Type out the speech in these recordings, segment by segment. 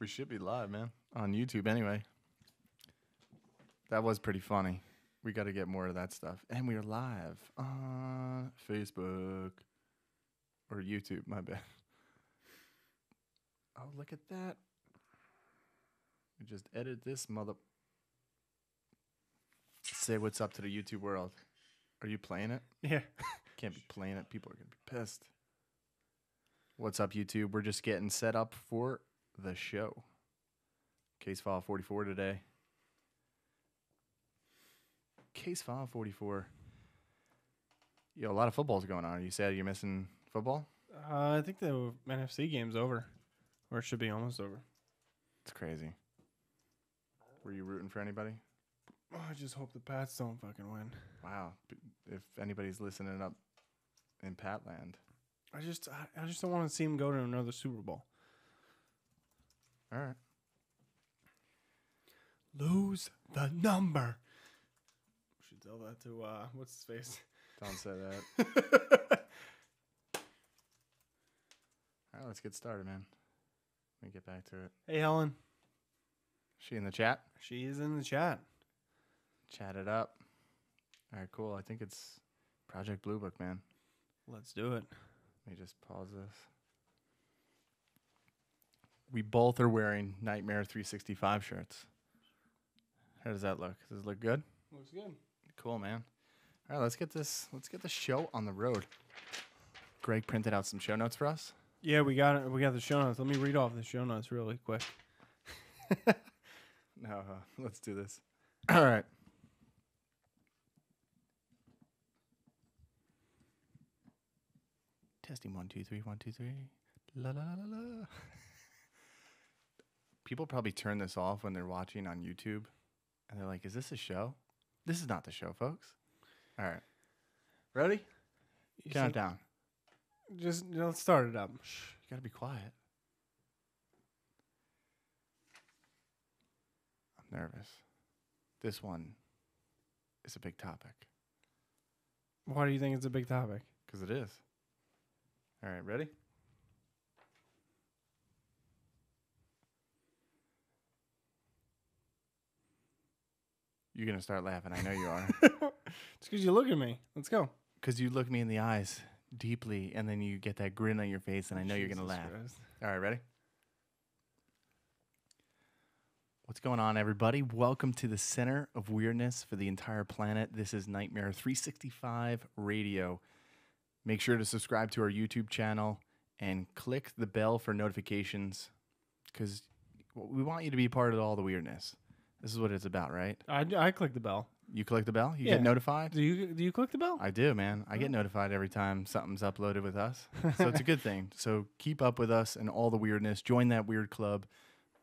We should be live, man. On YouTube, anyway. That was pretty funny. We got to get more of that stuff. And we are live on Facebook. Or YouTube, my bad. Oh, look at that. We just edit this mother... Say what's up to the YouTube world. Are you playing it? Yeah. Can't be playing it. People are going to be pissed. What's up, YouTube? We're just getting set up for the show. Case file 44 today. Case file 44. Yo, a lot of football's going on. You said you're missing football? I think the NFC game's over. Or it should be almost over. It's crazy. Were you rooting for anybody? Oh, I just hope the Pats don't fucking win. Wow. If anybody's listening up in Patland. I just don't want to see him go to another Super Bowl. All right. Lose the number. We should tell that to, what's his face? Don't say that. All right, let's get started, man. Let me get back to it. Hey, Helen. She in the chat? She is in the chat. Chat it up. All right, cool. I think it's Project Blue Book, man. Let's do it. Let me just pause this. We both are wearing Nightmare365 shirts. How does that look? Does it look good? Looks good. Cool, man. All right, let's get the show on the road. Greg printed out some show notes for us. Yeah, we got it. We got the show notes. Let me read off the show notes really quick. No, let's do this. All right. Testing 1 2 3 1 2 3. La la la la la. People probably turn this off when they're watching on YouTube, and they're like, "Is this a show?" This is not the show, folks. All right, ready? Count down. Just let's start it up. Shh, you gotta be quiet. I'm nervous. This one is a big topic. Why do you think it's a big topic? Because it is. All right, ready? You're going to start laughing. I know you are. It's because you look at me. Let's go. Because you look me in the eyes deeply, and then you get that grin on your face, and I know you're going to laugh. Christ. All right, ready? What's going on, everybody? Welcome to the center of weirdness for the entire planet. This is Nightmare365 Radio. Make sure to subscribe to our YouTube channel and click the bell for notifications because we want you to be part of all the weirdness. This is what it's about, right? I click the bell. You click the bell? You Yeah. get notified? Do you click the bell? I do, man. I get notified every time something's uploaded with us. So it's a good thing. So keep up with us and all the weirdness. Join that weird club,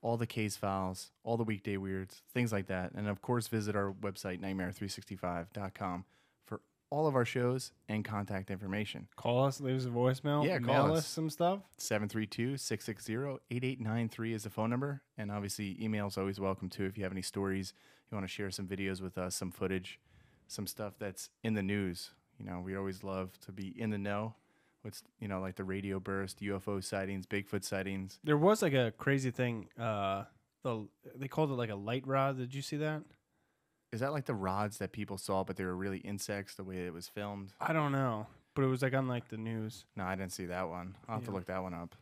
all the case files, all the weekday weirds, things like that. And, of course, visit our website, Nightmare365.com, for all of our shows and contact information. Call us, leave us a voicemail. Yeah, mail call us us. some stuff. 732-660-8893 is the phone number. And, obviously, email is always welcome, too, if you have any stories. You want to share some videos with us, some footage, some stuff that's in the news. You know, we always love to be in the know. What's, you know, like the radio burst, UFO sightings, Bigfoot sightings. There was like a crazy thing. They called it like a light rod. Did you see that? Is that like the rods that people saw, but they were really insects the way it was filmed? I don't know, but it was like on like the news. No, I didn't see that one. I'll have to look that one up.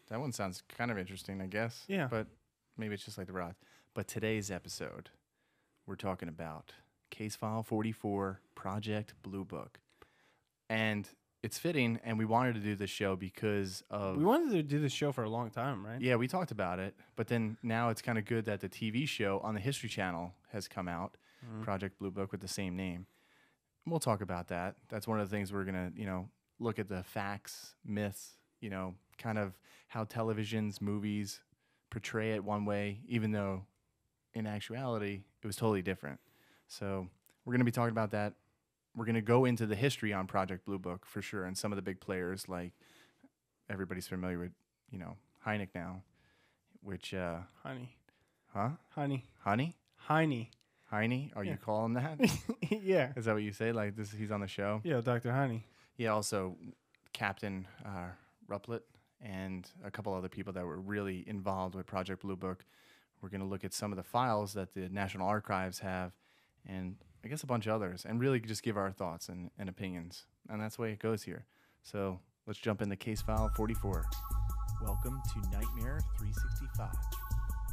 That one sounds kind of interesting, I guess. Yeah. But maybe it's just like the rods. But today's episode, we're talking about Case File 44, Project Blue Book. And it's fitting, and we wanted to do this show because of... We wanted to do this show for a long time, right? Yeah, we talked about it, but then now it's kind of good that the TV show on the History Channel has come out, Project Blue Book, with the same name. And we'll talk about that. That's one of the things we're going to, look at the facts, myths, kind of how televisions, movies portray it one way, even though in actuality it was totally different. So we're going to be talking about that. We're going to go into the history on Project Blue Book for sure, and some of the big players, like everybody's familiar with, Heineck now, which... Honey. Huh? Honey. Honey? Heine. Heine? Are you calling that? Yeah. Is that what you say? Like this? He's on the show? Yeah, Dr. Heine. Yeah, also Captain Rupplet and a couple other people that were really involved with Project Blue Book. We're going to look at some of the files that the National Archives have, and I guess a bunch of others, and really just give our thoughts and opinions. And that's the way it goes here. So let's jump into case file 44. Welcome to Nightmare365.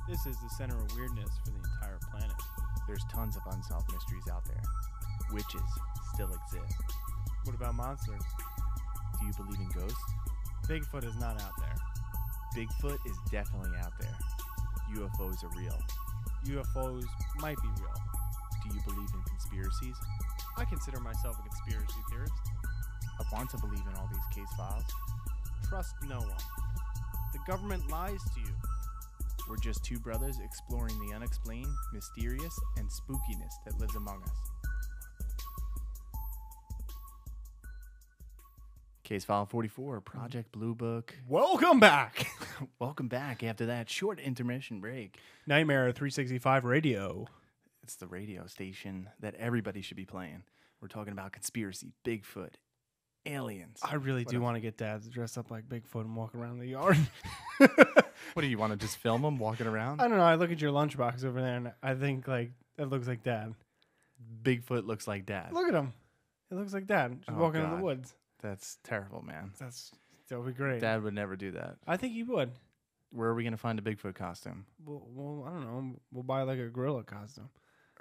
This is the center of weirdness for the entire planet. There's tons of unsolved mysteries out there. Witches still exist. What about monsters? Do you believe in ghosts? Bigfoot is not out there. Bigfoot is definitely out there. UFOs are real. UFOs might be real. Do you believe in conspiracies? I consider myself a conspiracy theorist. I want to believe in all these case files. Trust no one. The government lies to you. We're just two brothers exploring the unexplained, mysterious, and spookiness that lives among us. Case file 44, Project Blue Book. Welcome back. Welcome back after that short intermission break. Nightmare365 Radio. It's the radio station that everybody should be playing. We're talking about conspiracy, Bigfoot, aliens. I really do want to get Dad to dress up like Bigfoot and walk around the yard. What do you want to just film them walking around? I don't know. I look at your lunchbox over there and I think like that looks like Dad. Bigfoot looks like Dad. Look at him. It looks like Dad just walking in the woods. That's terrible, man. That would be great. Dad would never do that. I think he would. Where are we going to find a Bigfoot costume? Well, I don't know. We'll buy like a gorilla costume.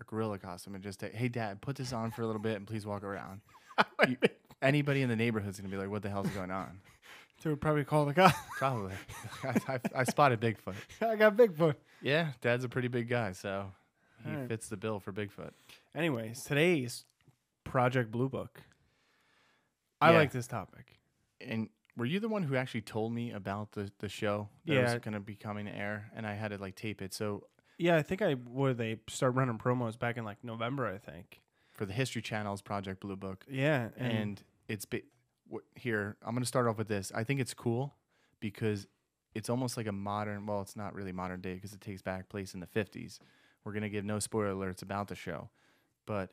A gorilla costume and just say, hey, Dad, put this on for a little bit and please walk around. Anybody in the neighborhood is going to be like, what the hell's going on? They would probably call the guy. Probably. I spotted Bigfoot. I got Bigfoot. Yeah, Dad's a pretty big guy, so he All right. fits the bill for Bigfoot. Anyways, today's Project Blue Book. I like this topic. And were you the one who actually told me about the show that was going to be coming to air? And I had to like tape it. So yeah, I think they start running promos back in like November, I think. For the History Channel's Project Blue Book. Yeah. And it's here, I'm going to start off with this. I think it's cool because it's almost like a modern, well, it's not really modern day because it takes back place in the 50s. We're going to give no spoiler alerts about the show, but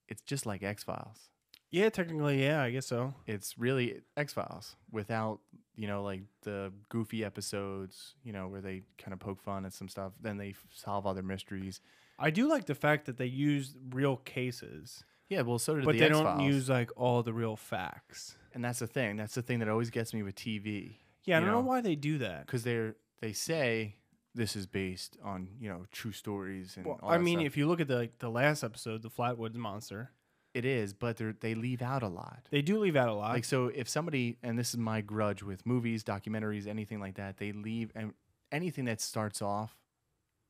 it's just like X-Files. Yeah, technically, yeah, I guess so. It's really X-Files without, like the goofy episodes, where they kind of poke fun at some stuff. Then they solve other mysteries. I do like the fact that they use real cases. Yeah, well, so did but the X-Files. But they don't use like all the real facts. And that's the thing. That's the thing that always gets me with TV. Yeah, I don't know why they do that. Because they say this is based on, true stories and all that I mean, stuff. if you look at the last episode, the Flatwoods Monster. It is, but they leave out a lot. They do leave out a lot. Like, so if somebody, and this is my grudge with movies, documentaries, anything like that, they leave, and anything that starts off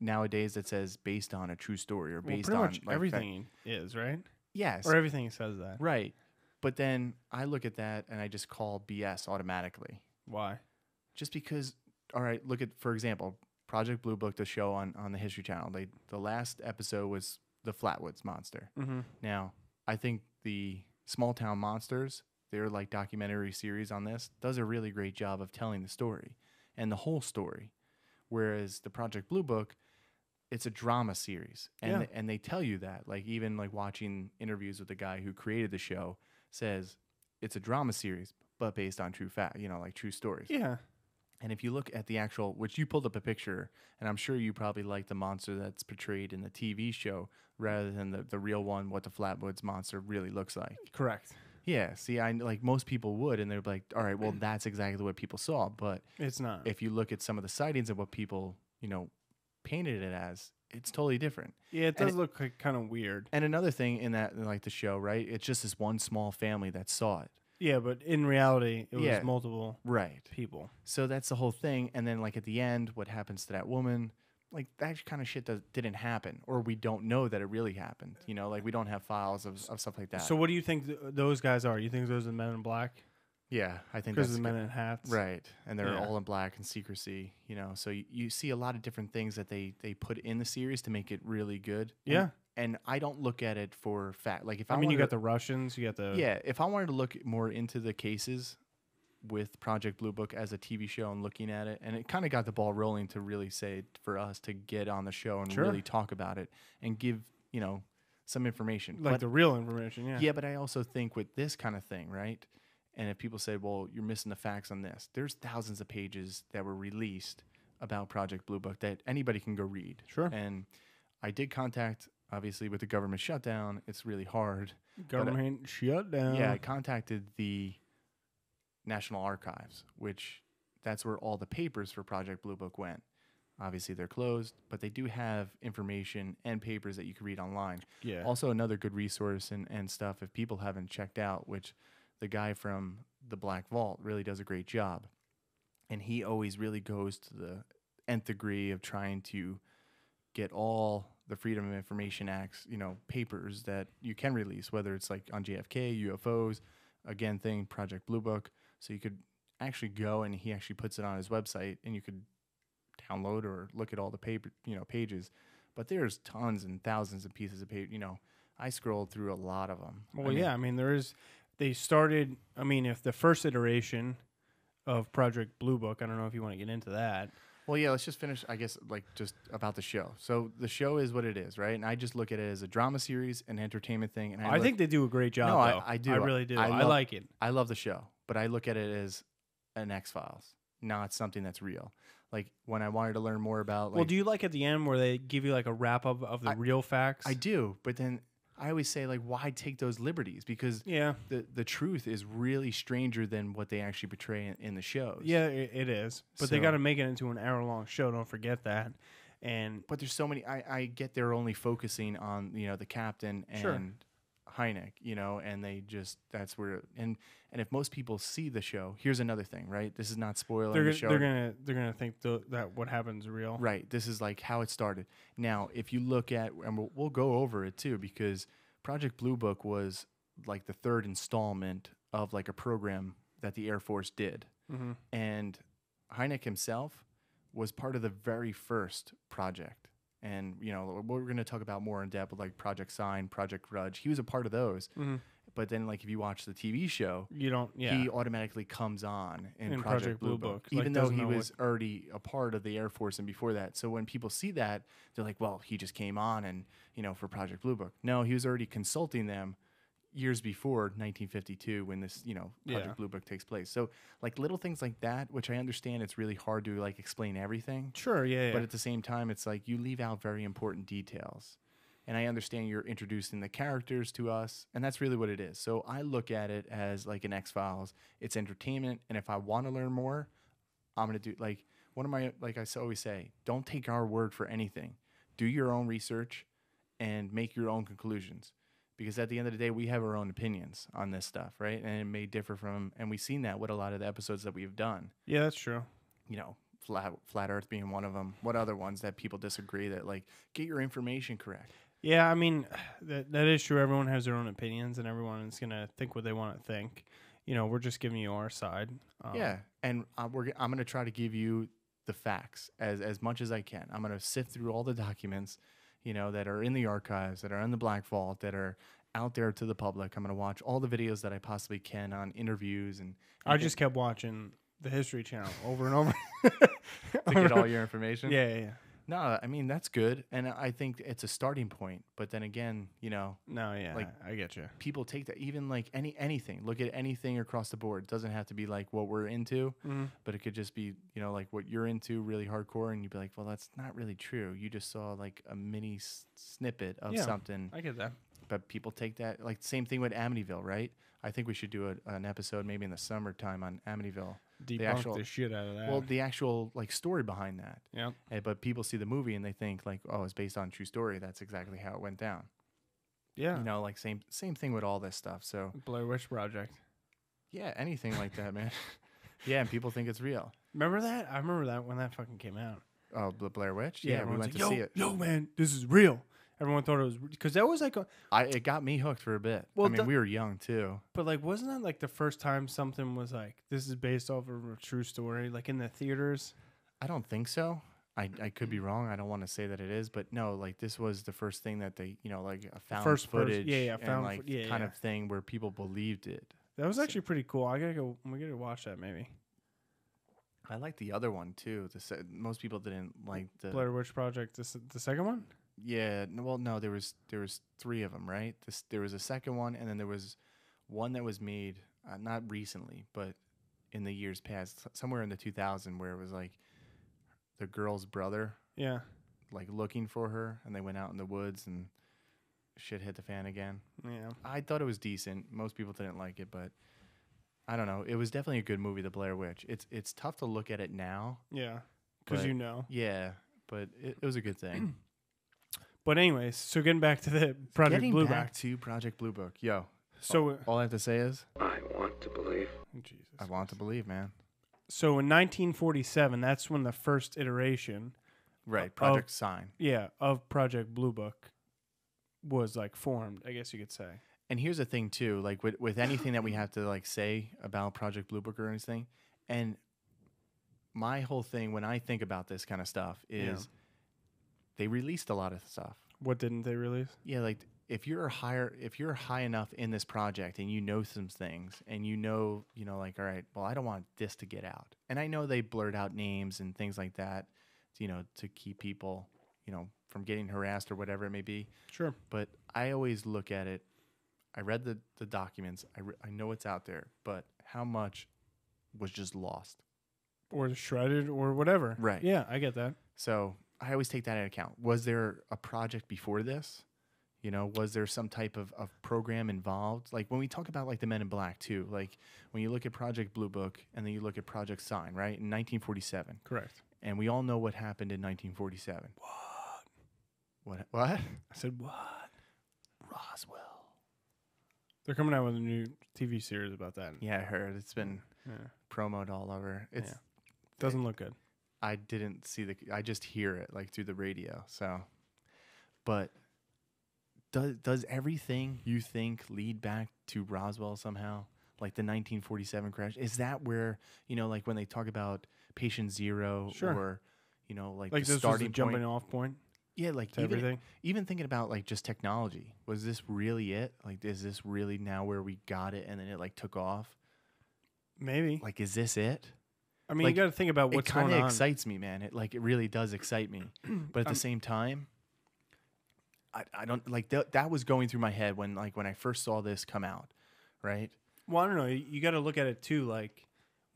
nowadays that says based on a true story or based pretty on much everything is, right? Yes. Or everything says that. Right. But then I look at that and I just call BS automatically. Why? Just because, all right, look at, for example, Project Blue Book, the show on the History Channel. The last episode was the Flatwoods Monster. Mm-hmm. Now, I think the Small Town Monsters, their like documentary series on this, does a really great job of telling the story and the whole story. Whereas the Project Blue Book, it's a drama series. And they tell you that. Like even like watching interviews with the guy who created the show says it's a drama series, but based on true fact, like true stories. Yeah. And if you look at the actual, which you pulled up a picture, and I'm sure you probably like the monster that's portrayed in the TV show rather than the real one, what the Flatwoods Monster really looks like. Correct. Yeah. See, I like most people would, and they're like, all right, well, that's exactly what people saw. But it's not. If you look at some of the sightings of what people, painted it as, it's totally different. Yeah, it does look like kind of weird. And another thing in that, like the show, right? It's just this one small family that saw it. Yeah, but in reality, it was multiple people. So that's the whole thing. And then, like, at the end, what happens to that woman, like, that kind of shit didn't happen. Or we don't know that it really happened. Like, we don't have files of stuff like that. So what do you think those guys are? You think those are the Men in Black? Yeah, I think that's... Because the men in hats? Right. And they're all in black and secrecy, So you see a lot of different things that they put in the series to make it really good. Yeah. And I don't look at it for fact. Like if you got the Russians, you got the... Yeah, if I wanted to look more into the cases with Project Blue Book as a TV show and looking at it, and it kind of got the ball rolling to really say for us to get on the show and really talk about it and give, some information. Like the real information, yeah. Yeah, but I also think with this kind of thing, right, And if people say, well, you're missing the facts on this, there's thousands of pages that were released about Project Blue Book that anybody can go read. Sure. And I did contact, obviously, with the government shutdown, it's really hard. Government shutdown. Yeah, I contacted the National Archives, which that's where all the papers for Project Blue Book went. Obviously, they're closed, but they do have information and papers that you can read online. Yeah. Also, another good resource and stuff, if people haven't checked out, which the guy from the Black Vault really does a great job. And he always really goes to the nth degree of trying to get all the Freedom of Information Act's, papers that you can release, whether it's like on JFK, UFOs, again, Project Blue Book. So you could actually go, and he actually puts it on his website, and you could download or look at all the paper, pages. But there's tons and thousands of pieces of paper. I scrolled through a lot of them. Well, they started, if the first iteration of Project Blue Book, I don't know if you want to get into that. Well, yeah, let's just finish, I guess, just about the show. So the show is what it is, right? And I just look at it as a drama series, an entertainment thing. And I think they do a great job, though. I do. I really do. I like it. I love the show, but I look at it as an X-Files, not something that's real. Like, when I wanted to learn more about... well, do you like at the end where they give you, a wrap-up of the real facts? I do, but then... I always say, why take those liberties? Because the truth is really stranger than what they actually portray in the shows. Yeah, it is. But they got to make it into an hour-long show. Don't forget that. But there's so many. I get they're only focusing on the captain and Hynek, and they just that's where and if most people see the show, here's another thing, right? This is not spoiling the show. They're gonna think that what happens is real, right? This is how it started. Now, if you look at, and we'll go over it too, because Project Blue Book was the third installment of a program that the Air Force did, and Hynek himself was part of the very first project. And, we're going to talk about more in depth with Project Sign, Project Grudge. He was a part of those. Mm-hmm. But then, if you watch the TV show, he automatically comes on in Project Blue Book. Even though he was already a part of the Air Force and before that. So when people see that, they're like, well, he just came on and, for Project Blue Book. No, he was already consulting them years before 1952 when this, Project Blue Book takes place. So little things like that, which I understand it's really hard to explain everything. Sure, yeah. But at the same time, it's you leave out very important details. And I understand you're introducing the characters to us, and that's really what it is. So I look at it as an X-Files. It's entertainment, and if I want to learn more, I'm going to do one of my, I always say, don't take our word for anything. Do your own research and make your own conclusions. Because at the end of the day, we have our own opinions on this stuff, right? And it may differ from, and we've seen that with a lot of the episodes that we've done. Yeah, that's true. Flat Earth being one of them. What other ones that people disagree that get your information correct? Yeah, that is true. Everyone has their own opinions, and everyone is gonna think what they want to think. We're just giving you our side. Yeah, and I'm gonna try to give you the facts as much as I can. I'm gonna sift through all the documents, that are in the archives, that are in the Black Vault, that are out there to the public. I'm going to watch all the videos that I possibly can on interviews. And I just kept watching the History Channel over and over. To get all your information? Yeah. No, that's good. And I think it's a starting point. But then again, No, yeah, I get you. People take that, even anything. Look at anything across the board. It doesn't have to be what we're into, but it could just be, what you're into really hardcore. And you'd be like, well, that's not really true. You just saw a mini snippet of something. I get that. But people take that, same thing with Amityville, right? I think we should do an episode maybe in the summertime on Amityville. Debunk the shit out of that. Well, the actual story behind that. Yeah. But people see the movie and they think oh, it's based on a true story. That's exactly how it went down. Yeah. Same thing with all this stuff. So Blair Witch Project. Yeah, anything like that, man. Yeah, and people think it's real. Remember that? I remember that when that fucking came out. Oh, the Blair Witch? Yeah, we went to see it. Yo, man, this is real. Everyone thought it was because that was it got me hooked for a bit. Well, we were young too. But wasn't that the first time something was this is based off of a true story, in the theaters? I don't think so. I could be wrong. I don't want to say that it is, but no, this was the first thing that they, a found footage, kind of thing where people believed it. That was actually pretty cool. We gotta watch that maybe. I like the other one too. Most people didn't like the Blair Witch Project. The second one. Yeah, well, no, there was 3 of them, right? There was a second one, and then there was one that was made not recently, but in the years past, somewhere in the 2000, where it was like the girl's brother, Yeah. like looking for her, and they went out in the woods and shit hit the fan again. Yeah. I thought it was decent. Most people didn't like it, but I don't know. It was definitely a good movie, The Blair Witch. It's tough to look at it now. Yeah. Because But- you know. Yeah, but it was a good thing. But anyways, so getting back to the Project Getting Blue back Book. to Project Blue Book. Yo, So, all I have to say is I want to believe. Jesus. I want to believe, man. So in 1947, that's when the first iteration, Right, Project Sign. of Project Blue Book was like formed, I guess you could say. And here's the thing too, like with anything that we have to like say about Project Blue Book or anything, and my whole thing when I think about this kind of stuff is they released a lot of stuff. What didn't they release? Yeah, like if you're high enough in this project and you know some things and you know, like, all right, well, I don't want this to get out. And I know they blurred out names and things like that, to keep people, from getting harassed or whatever it may be. Sure. But I always look at it. I read the documents. I know it's out there, but how much was just lost? Or shredded or whatever. Right. Yeah, I get that. So I always take that into account. Was there a project before this? Was there some type of program involved? Like when we talk about like the Men in Black too, like when you look at Project Blue Book and then you look at Project Sign, right? In 1947. Correct. And we all know what happened in 1947. What? What? I said, what? Roswell. They're coming out with a new TV series about that. Yeah, I heard. It's been promoted all over. It's Doesn't look good. I didn't see I just hear it like through the radio. So, but does everything you think lead back to Roswell somehow? Like the 1947 crash? Is that where, like when they talk about Patient Zero or, like the this starting was the jumping point? off point Yeah, like to everything. Even thinking about like just technology. Was this really it? Like, is this really now where we got it and then it like took off? Maybe. Like, is this it? I mean, like, you got to think about what's it going kind on. of excites me, man. It really does excite me. But at the same time, I don't like that was going through my head when I first saw this come out, right? Well, I don't know. You got to look at it too. Like,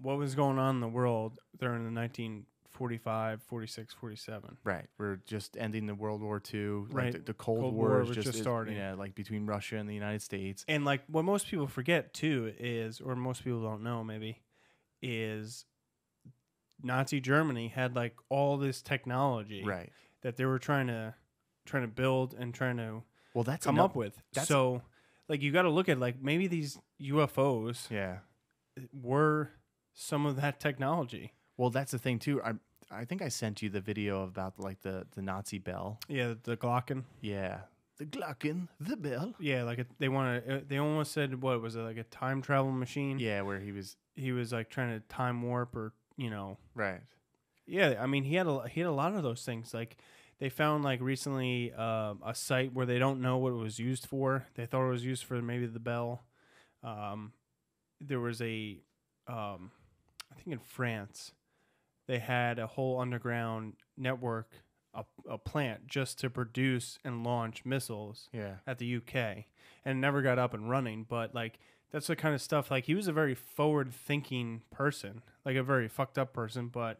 what was going on in the world during the 1945, 46, 47? Right. We're just ending the World War II. Right. Like the Cold War War was just is starting. Yeah, like between Russia and the United States. And like what most people forget too is, or most people don't know maybe, is Nazi Germany had like all this technology Right. that they were trying to build and trying to That's come up with. So like you got to look at like maybe these UFOs Yeah. were some of that technology. Well, that's the thing too. I think I sent you the video about like the Nazi bell. Yeah, the Glocken. Yeah. The Glocken, the bell. Yeah, like they they almost said, what was it, like a time travel machine? Yeah, where he was like trying to time warp or, right. Yeah, I mean, he had a lot of those things. Like they found like recently a site where they don't know what it was used for. They thought it was used for maybe the bell. There was I think in France, they had a whole underground network, a plant just to produce and launch missiles Yeah. at the UK, and it never got up and running. But like that's the kind of stuff. Like he was a very forward-thinking person, like a very fucked up person, but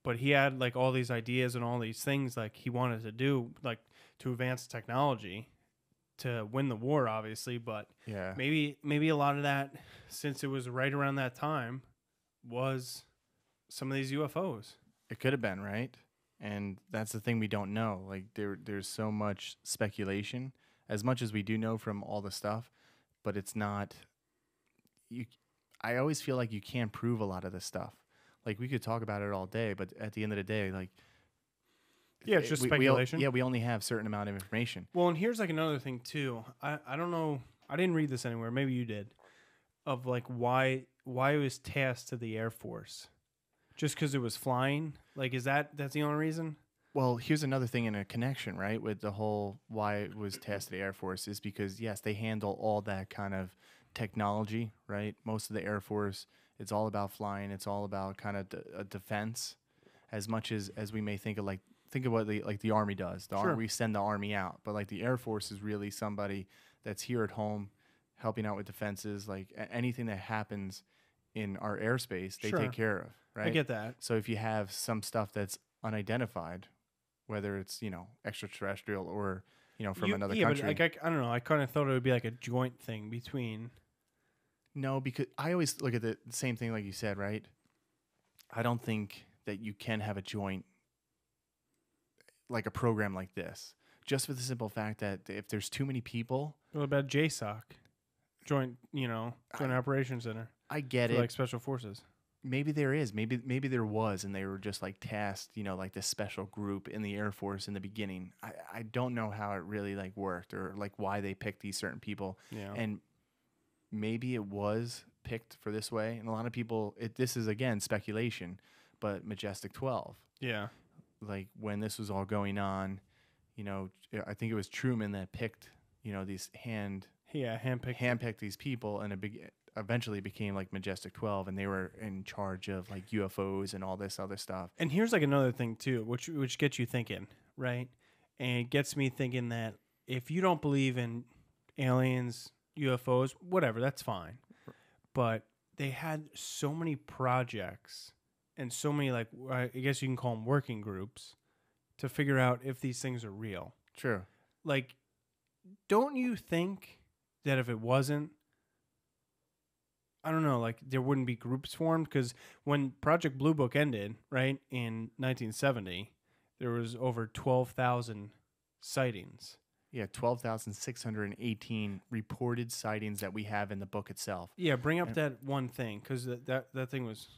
but he had like all these ideas and all these things like he wanted to do, like to advance technology to win the war, obviously. But Yeah. maybe a lot of that, since it was right around that time, was some of these UFOs. It could have been, right? And that's the thing we don't know. Like there's so much speculation, as much as we do know from all the stuff, but it's not I always feel like you can't prove a lot of this stuff. Like we could talk about it all day, but at the end of the day, like Yeah, it's just we speculation. we only have a certain amount of information. Well, and here's like another thing too. I don't know. I didn't read this anywhere. Maybe you did. Of like why it was tasked to the Air Force, just because it was flying. Like, that's the only reason? Well, here's another thing in a connection, right? With the whole why it was tasked to the Air Force is because yes, they handle all that kind of technology, right? Most of the Air Force, it's all about flying. It's all about kind of a defense, as much as we may think of what the Army does. The Sure. we send the Army out, but like the Air Force is really somebody that's here at home, helping out with defenses, like anything that happens in our airspace, they Sure. take care of, right? I get that. So if you have some stuff that's unidentified, whether it's, extraterrestrial or, from another country. But like I don't know. I kind of thought it would be like a joint thing between. No, because I always look at the same thing like you said, right? I don't think that you can have a joint, like a program like this, just for the simple fact that if there's too many people. What about JSOC? Joint Operations Center. I get for it. Like special forces. Maybe there is. Maybe there was, and they were just like tasked, like this special group in the Air Force in the beginning. I don't know how it really like worked or like why they picked these certain people. Yeah. And maybe it was picked for this way. And a lot of people, this is again speculation, but Majestic 12. Yeah. Like when this was all going on, I think it was Truman that picked, these handpicked these people, and eventually became like Majestic 12, and they were in charge of like UFOs and all this other stuff. And here's like another thing too, which gets you thinking, right? And it gets me thinking that if you don't believe in aliens, UFOs, whatever, that's fine. But they had so many projects and so many, like, I guess you can call them working groups, to figure out if these things are real. True. Like, don't you think that if it wasn't, I don't know, like there wouldn't be groups formed? Because when Project Blue Book ended, right, in 1970, there was over 12,000 sightings. Yeah, 12,618 reported sightings that we have in the book itself. Yeah, bring up that one thing, because that thing was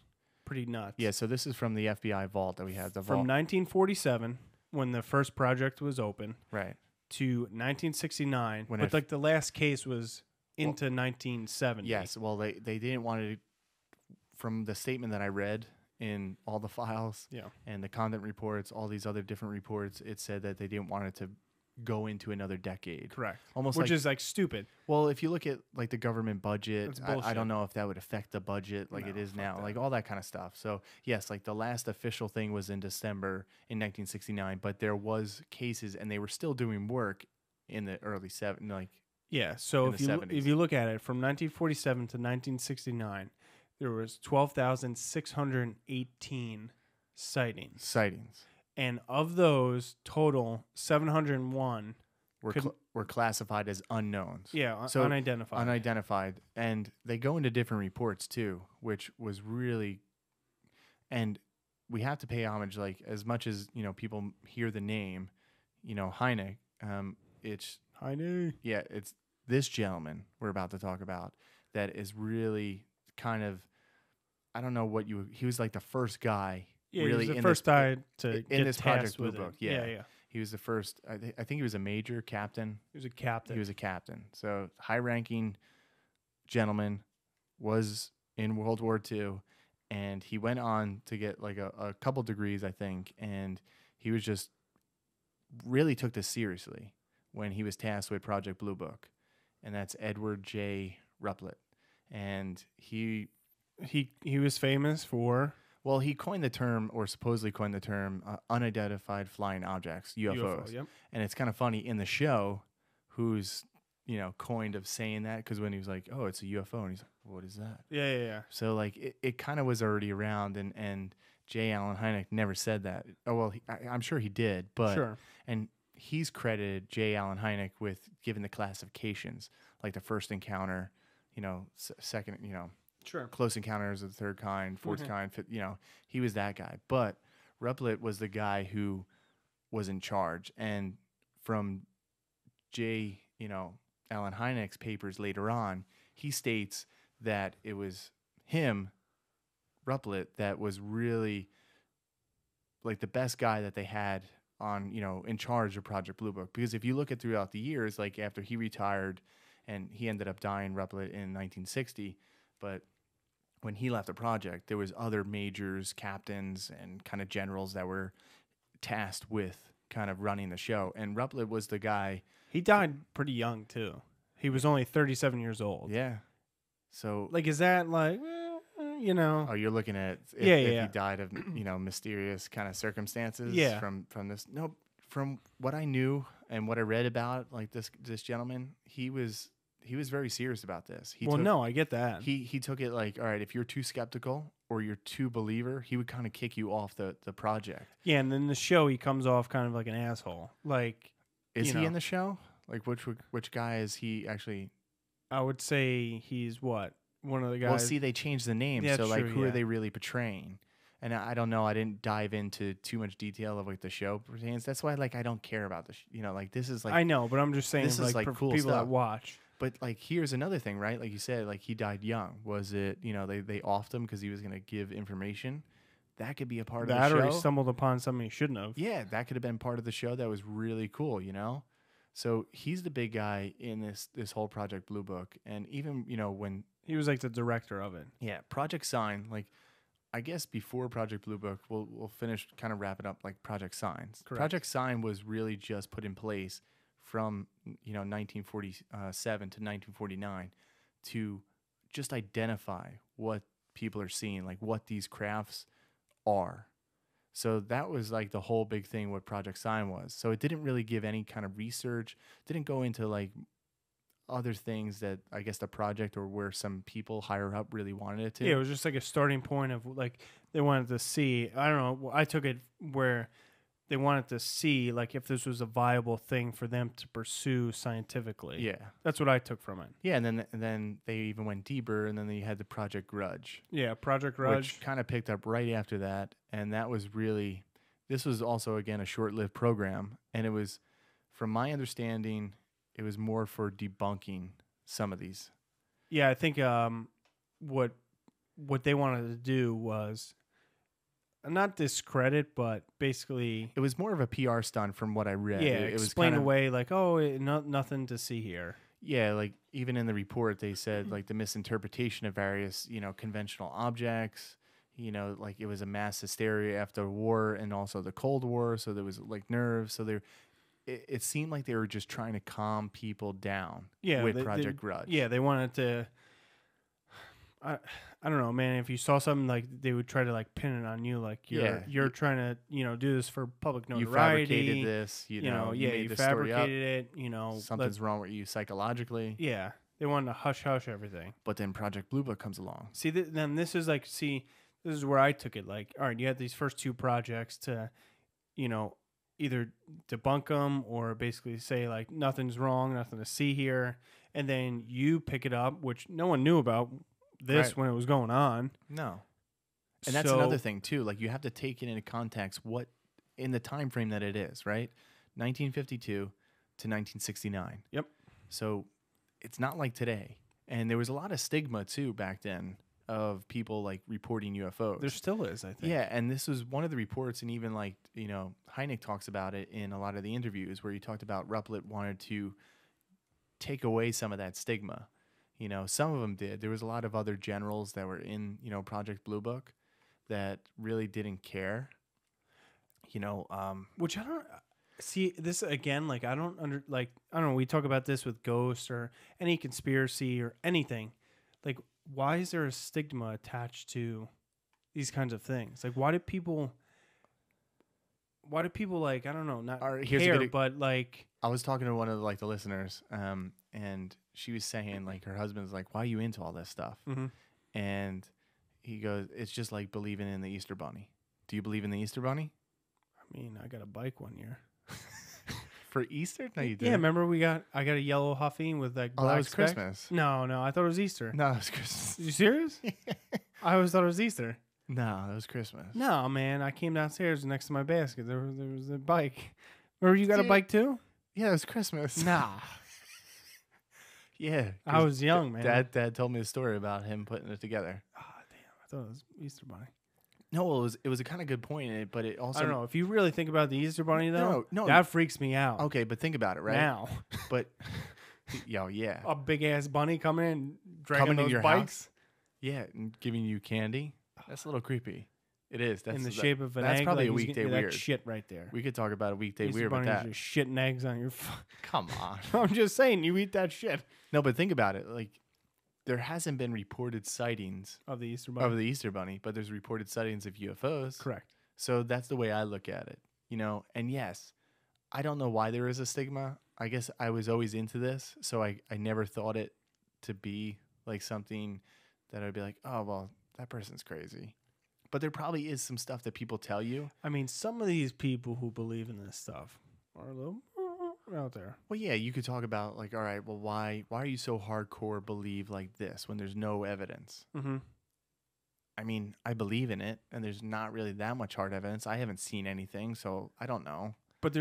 pretty nuts. Yeah, so this is from the FBI vault that we have. The From vault. 1947, when the first project was open, right, to 1969, but like the last case was into 1970. Yes, well, they didn't want to, from the statement that I read in all the files and the content reports, all these other different reports, it said that they didn't want it to go into another decade. Correct. Which is like stupid. Well, if you look at like the government budget, That's I don't know if that would affect the budget like it is now, like all that kind of stuff. So yes, like the last official thing was in December in 1969, but there was cases and they were still doing work in the early 70s, like. Yeah, so if you look at it from 1947 to 1969, there was 12,618 sightings. And of those, total 701 were classified as unknowns. Yeah, so unidentified. And they go into different reports too, which was really, and we have to pay homage, like as much as, people hear the name, Hynek, it's Hynek. Yeah, it's this gentleman we're about to talk about that is really kind of, I don't know he was like the first guy. Yeah, really he was the first guy to in get this Project Blue with Book. It. Yeah. He was the first. I think he was a major captain. He was a captain. So high-ranking gentleman, was in World War II, and he went on to get like a couple degrees, I think, and he was just really took this seriously when he was tasked with Project Blue Book, and that's Edward J. Ruppelt, and he was famous for. Well, he coined the term, or supposedly coined the term, unidentified flying objects, UFOs. UFO, yep. And it's kind of funny in the show, who's, coined of saying that, because when he was like, oh, it's a UFO, and he's like, what is that? Yeah. So, like, it kind of was already around, and J. Allen Hynek never said that. Oh, well, I'm sure he did, but... Sure. And he's credited J. Allen Hynek with giving the classifications, like the first encounter, second, Sure. Close Encounters of the Third Kind, Fourth Kind, fifth, he was that guy. But Ruppelt was the guy who was in charge. And from J. Allen Hynek's papers later on, he states that it was him, Ruppelt, that was really like the best guy that they had on, in charge of Project Blue Book. Because if you look at throughout the years, like after he retired and he ended up dying, Ruppelt, in 1960, but when he left the project, there was other majors, captains, and kind of generals that were tasked with kind of running the show. And Ruppelt was the guy. He died pretty young, too. He was only 37 years old. Yeah. So, like, is that like, Oh, you're looking at if he died of, mysterious kind of circumstances. Yeah. From this. No, from what I knew and what I read about, like this gentleman, he was he was very serious about this. No, I get that. He took it like, all right, if you're too skeptical or you're too believer, he would kind of kick you off the project. Yeah, and then the show he comes off kind of like an asshole. Like, is he in the show? Like, which guy is he actually? I would say he's what? One of the guys. Well, see, they changed the name, Yeah, so like, true, who are yeah. they really portraying? And I don't know. I didn't dive into too much detail of like the show pertains. That's why like I don't care about the like this is like I know, but I'm just saying this is like for cool people stuff. that watch. But like here's another thing, right? Like you said, like he died young. Was it they offed him because he was going to give information? That could be a part of the show. That or he stumbled upon something he shouldn't have. Yeah, that could have been part of the show. That was really cool, So he's the big guy in this whole Project Blue Book, and even when he was like the director of it. Yeah, Project Sign. Like I guess before Project Blue Book, we'll finish kind of wrapping up like Project Signs. Correct. Project Sign was really just put in place from 1947 to 1949 to just identify what people are seeing, like what these crafts are. So that was like the whole big thing what Project Sign was. So it didn't really give any kind of research, didn't go into like other things that I guess the project or where some people higher up really wanted it to. Yeah, it was just like a starting point of like they wanted to see. I don't know. I took it where they wanted to see like if this was a viable thing for them to pursue scientifically. Yeah, that's what I took from it. Yeah, and then they even went deeper, and then they had the Project Grudge. Yeah, Project Grudge, which kind of picked up right after that, and that was really. This was also again a short-lived program, and it was, from my understanding, it was more for debunking some of these. Yeah, I think what they wanted to do was not discredit, but basically it was more of a PR stunt from what I read. Yeah, it was explain away like, nothing to see here. Yeah, like even in the report they said like the misinterpretation of various conventional objects. Like it was a mass hysteria after the war and also the Cold War, so there was like nerves. So it seemed like they were just trying to calm people down. Yeah, with Project Grudge. Yeah, they wanted to. I don't know, man. If you saw something, like they would try to like pin it on you, like you're trying to do this for public notoriety. You fabricated this, you fabricated it. Something's wrong with you psychologically. Yeah, they wanted to hush everything. But then Project Blue Book comes along. See, then this is like, this is where I took it. Like, all right, you had these first two projects to, either debunk them or basically say like nothing's wrong, nothing to see here, and then you pick it up, which no one knew about this when it was going on. No. And that's another thing too. Like you have to take it into context what in the time frame that it is, right? 1952 to 1969. Yep. So it's not like today. And there was a lot of stigma too back then of people like reporting UFOs. There still is, I think. Yeah, and this was one of the reports, and even like Hynek talks about it in a lot of the interviews where he talked about Ruppelt wanted to take away some of that stigma. Some of them did. There was a lot of other generals that were in Project Blue Book that really didn't care. Which I don't see this again. Like I don't know. We talk about this with ghosts or any conspiracy or anything. Like, why is there a stigma attached to these kinds of things? Like, why do people like, I don't know, not care, but like, I was talking to one of the listeners, and she was saying like her husband's like, why are you into all this stuff? Mm-hmm. And he goes, it's just like believing in the Easter Bunny. Do you believe in the Easter Bunny? I mean, I got a bike one year. For Easter? No, you didn't. Yeah, remember I got a yellow Huffy with like black that was speck? Christmas. No, I thought it was Easter. No, it was Christmas. You serious? I always thought it was Easter. No, that was Christmas. No, man, I came downstairs next to my basket. There was a bike. Remember you got a bike too? Yeah, it was Christmas. Nah. Yeah. I was young, man. Dad told me a story about him putting it together. Oh, damn. I thought it was Easter Bunny. No, it was a kind of good point in it, but it also... I don't know. If you really think about the Easter Bunny, though, no, that freaks me out. Okay, but think about it, right? Now. But, yeah. A big-ass bunny coming in, dragging those your bikes. House? Yeah, and giving you candy. That's a little creepy. It is. That's in the shape of an egg. That's probably like a weekday weird. That shit right there. We could talk about a weekday Easter weird with that. Just shitting eggs on your... Come on. I'm just saying, you eat that shit. No, but think about it. Like, there hasn't been reported sightings of the Easter Bunny. But there's reported sightings of UFOs. Correct. So that's the way I look at it, And yes, I don't know why there is a stigma. I guess I was always into this, so I never thought it to be like something that I'd be like, oh, well, that person's crazy. But there probably is some stuff that people tell you. I mean, some of these people who believe in this stuff are a little out there. Well, yeah, you could talk about like, all right, well, why are you so hardcore believe like this when there's no evidence? Mm-hmm. I mean, I believe in it, and there's not really that much hard evidence. I haven't seen anything, so I don't know. But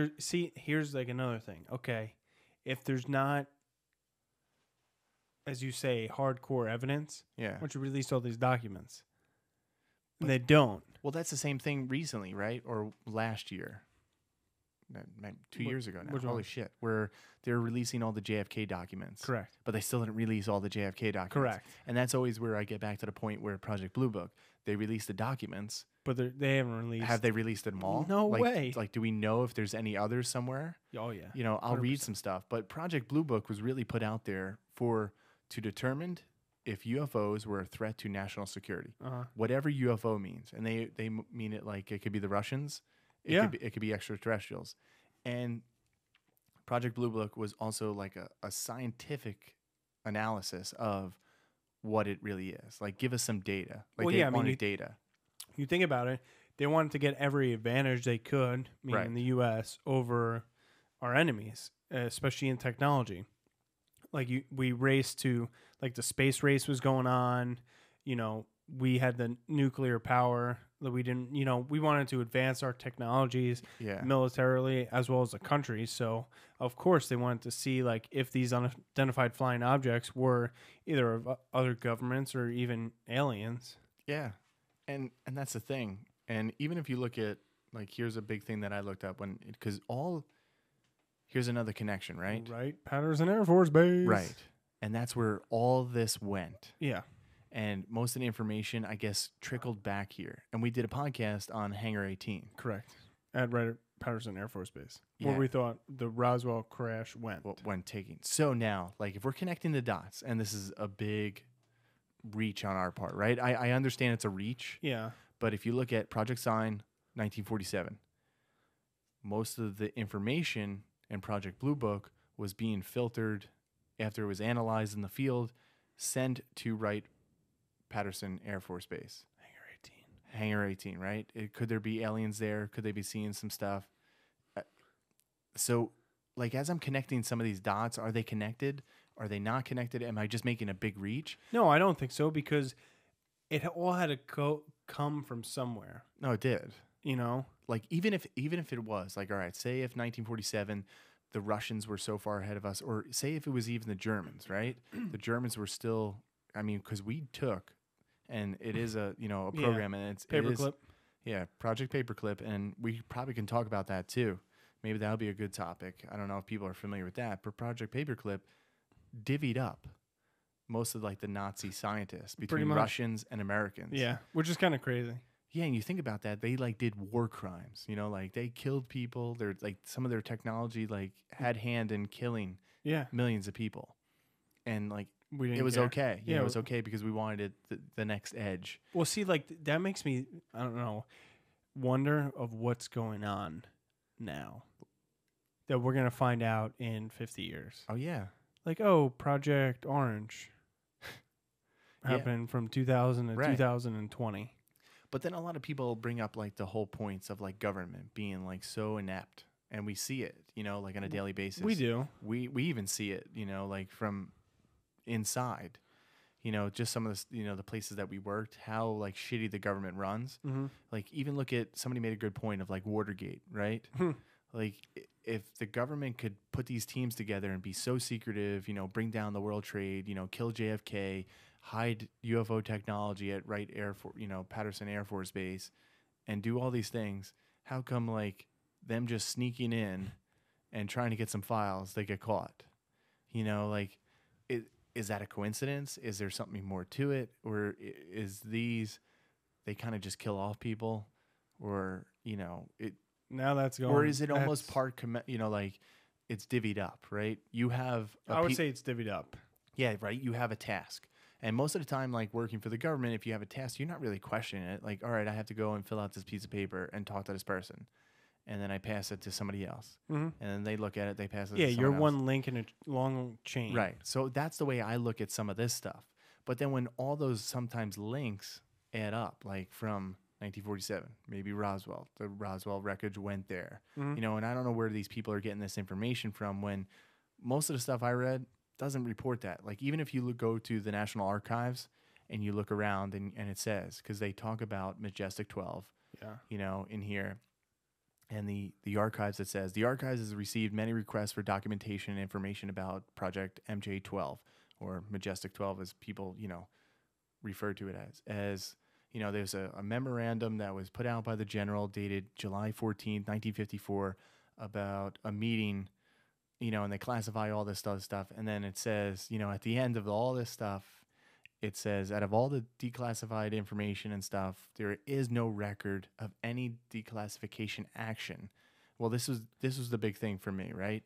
here's like another thing. Okay, if there's not, as you say, hardcore evidence, Yeah. why don't you release all these documents? And they don't. Well, that's the same thing recently, right? Or last year. 2 years ago now. Holy shit. Where they're releasing all the JFK documents. Correct. But they still didn't release all the JFK documents. Correct. And that's always where I get back to the point where Project Blue Book, they released the documents. But they haven't released. Have they released them all? No way. Like, do we know if there's any others somewhere? Oh, yeah. You know, I'll 100%. read some stuff. But Project Blue Book was really put out there to determine if UFOs were a threat to national security. Uh-huh. Whatever UFO means. And they mean it like it could be the Russians. It could be extraterrestrials. And Project Blue Book was also like a scientific analysis of what it really is. Like, give us some data. Like, Well, they yeah, I mean, wanted data. You think about it, they wanted to get every advantage they could, meaning Right. the U.S., over our enemies, especially in technology. Like we raced to, like the space race was going on. You know, we had the nuclear power that we didn't. You know, we wanted to advance our technologies militarily as well as the country. So of course they wanted to see like if these unidentified flying objects were either of other governments or even aliens. Yeah. And that's the thing. And even if you look at, like, here's a big thing that I looked up here's another connection, right? Right. Patterson Air Force Base. Right. And that's where all this went. Yeah. And most of the information, I guess, trickled back here. And we did a podcast on Hangar 18. Correct. At Patterson Air Force Base. Yeah. Where we thought the Roswell crash went. When taking. So now, like, if we're connecting the dots, and this is a big reach on our part, right? I understand it's a reach. Yeah. But if you look at Project Sign, 1947, most of the information in Project Blue Book was being filtered after it was analyzed in the field, sent to Wright-Patterson Air Force Base. Hangar 18, right? Could there be aliens there? Could they be seeing some stuff? So, like, as I'm connecting some of these dots, are they connected? Are they not connected? Am I just making a big reach? No, I don't think so, because it all had to come from somewhere. No, it did. You know? Like, even if it was, like, all right, say if 1947, the Russians were so far ahead of us, or say if it was even the Germans, right? The Germans were still, I mean, because we took, and it is a program, and it's Paperclip. Project Paperclip, and we probably can talk about that too. Maybe that'll be a good topic. I don't know if people are familiar with that, but Project Paperclip divvied up most of like the Nazi scientists between Russians and Americans. Yeah, which is kind of crazy. Yeah, and you think about that, they like did war crimes, you know, like they killed people. They're like some of their technology like had hand in killing millions of people. And like it was okay. Yeah, it was okay because we wanted the next edge. Well, see, like that makes me, I don't know, wonder of what's going on now that we're going to find out in 50 years. Oh, yeah. Like, Project Orange happened from 2000 to 2020. But then a lot of people bring up like the whole points of like government being like so inept, and we see it, you know, like on a daily basis. We do. We even see it, you know, like from inside, you know, just some of the, you know, the places that we worked, how like shitty the government runs. Mm-hmm. Like even look at, somebody made a good point of like Watergate, right? Like if the government could put these teams together and be so secretive, you know, bring down the world trade, you know, kill JFK, hide UFO technology at Patterson Air Force Base, and do all these things, how come like them just sneaking in and trying to get some files, they get caught? You know, like, is that a coincidence? Is there something more to it? Or is they kind of just kill off people? Or, you know, now that's going. Or is it almost like it's divvied up, right? You have, I would say it's divvied up. Yeah, right. You have a task. And most of the time, like working for the government, if you have a task, you're not really questioning it. Like, all right, I have to go and fill out this piece of paper and talk to this person. and then I pass it to somebody else, Mm-hmm. and then they look at it, they pass it. Yeah, to you're someone else. one link in a long chain. Right. So that's the way I look at some of this stuff. But then when all those sometimes links add up, like from 1947, maybe Roswell, the Roswell wreckage went there, Mm-hmm. and I don't know where these people are getting this information from when most of the stuff I read doesn't report that. Like even if you go to the National Archives and you look around and it says, because they talk about Majestic 12, in here. And the archives, it says, the archives has received many requests for documentation and information about Project MJ12, or Majestic 12 as people, refer to it as there's a memorandum that was put out by the general dated July 14th, 1954 about a meeting, and they classify all this stuff. And then it says, at the end of all this stuff, it says, out of all the declassified information and stuff, there is no record of any declassification action. Well, this was the big thing for me, right?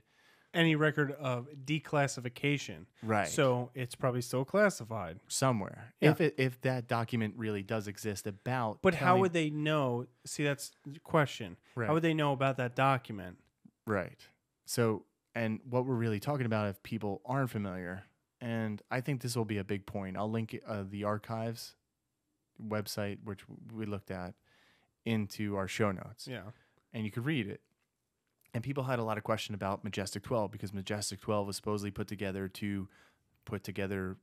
Any record of declassification. Right. So it's probably still classified. Somewhere. Yeah. If that document really does exist about... But how would they know? See, that's the question. Right. How would they know about that document? Right. So, and what we're really talking about, if people aren't familiar... And I think this will be a big point. I'll link the archives website, which we looked at, into our show notes. Yeah. And you could read it. And people had a lot of question about Majestic 12 because Majestic 12 was supposedly put together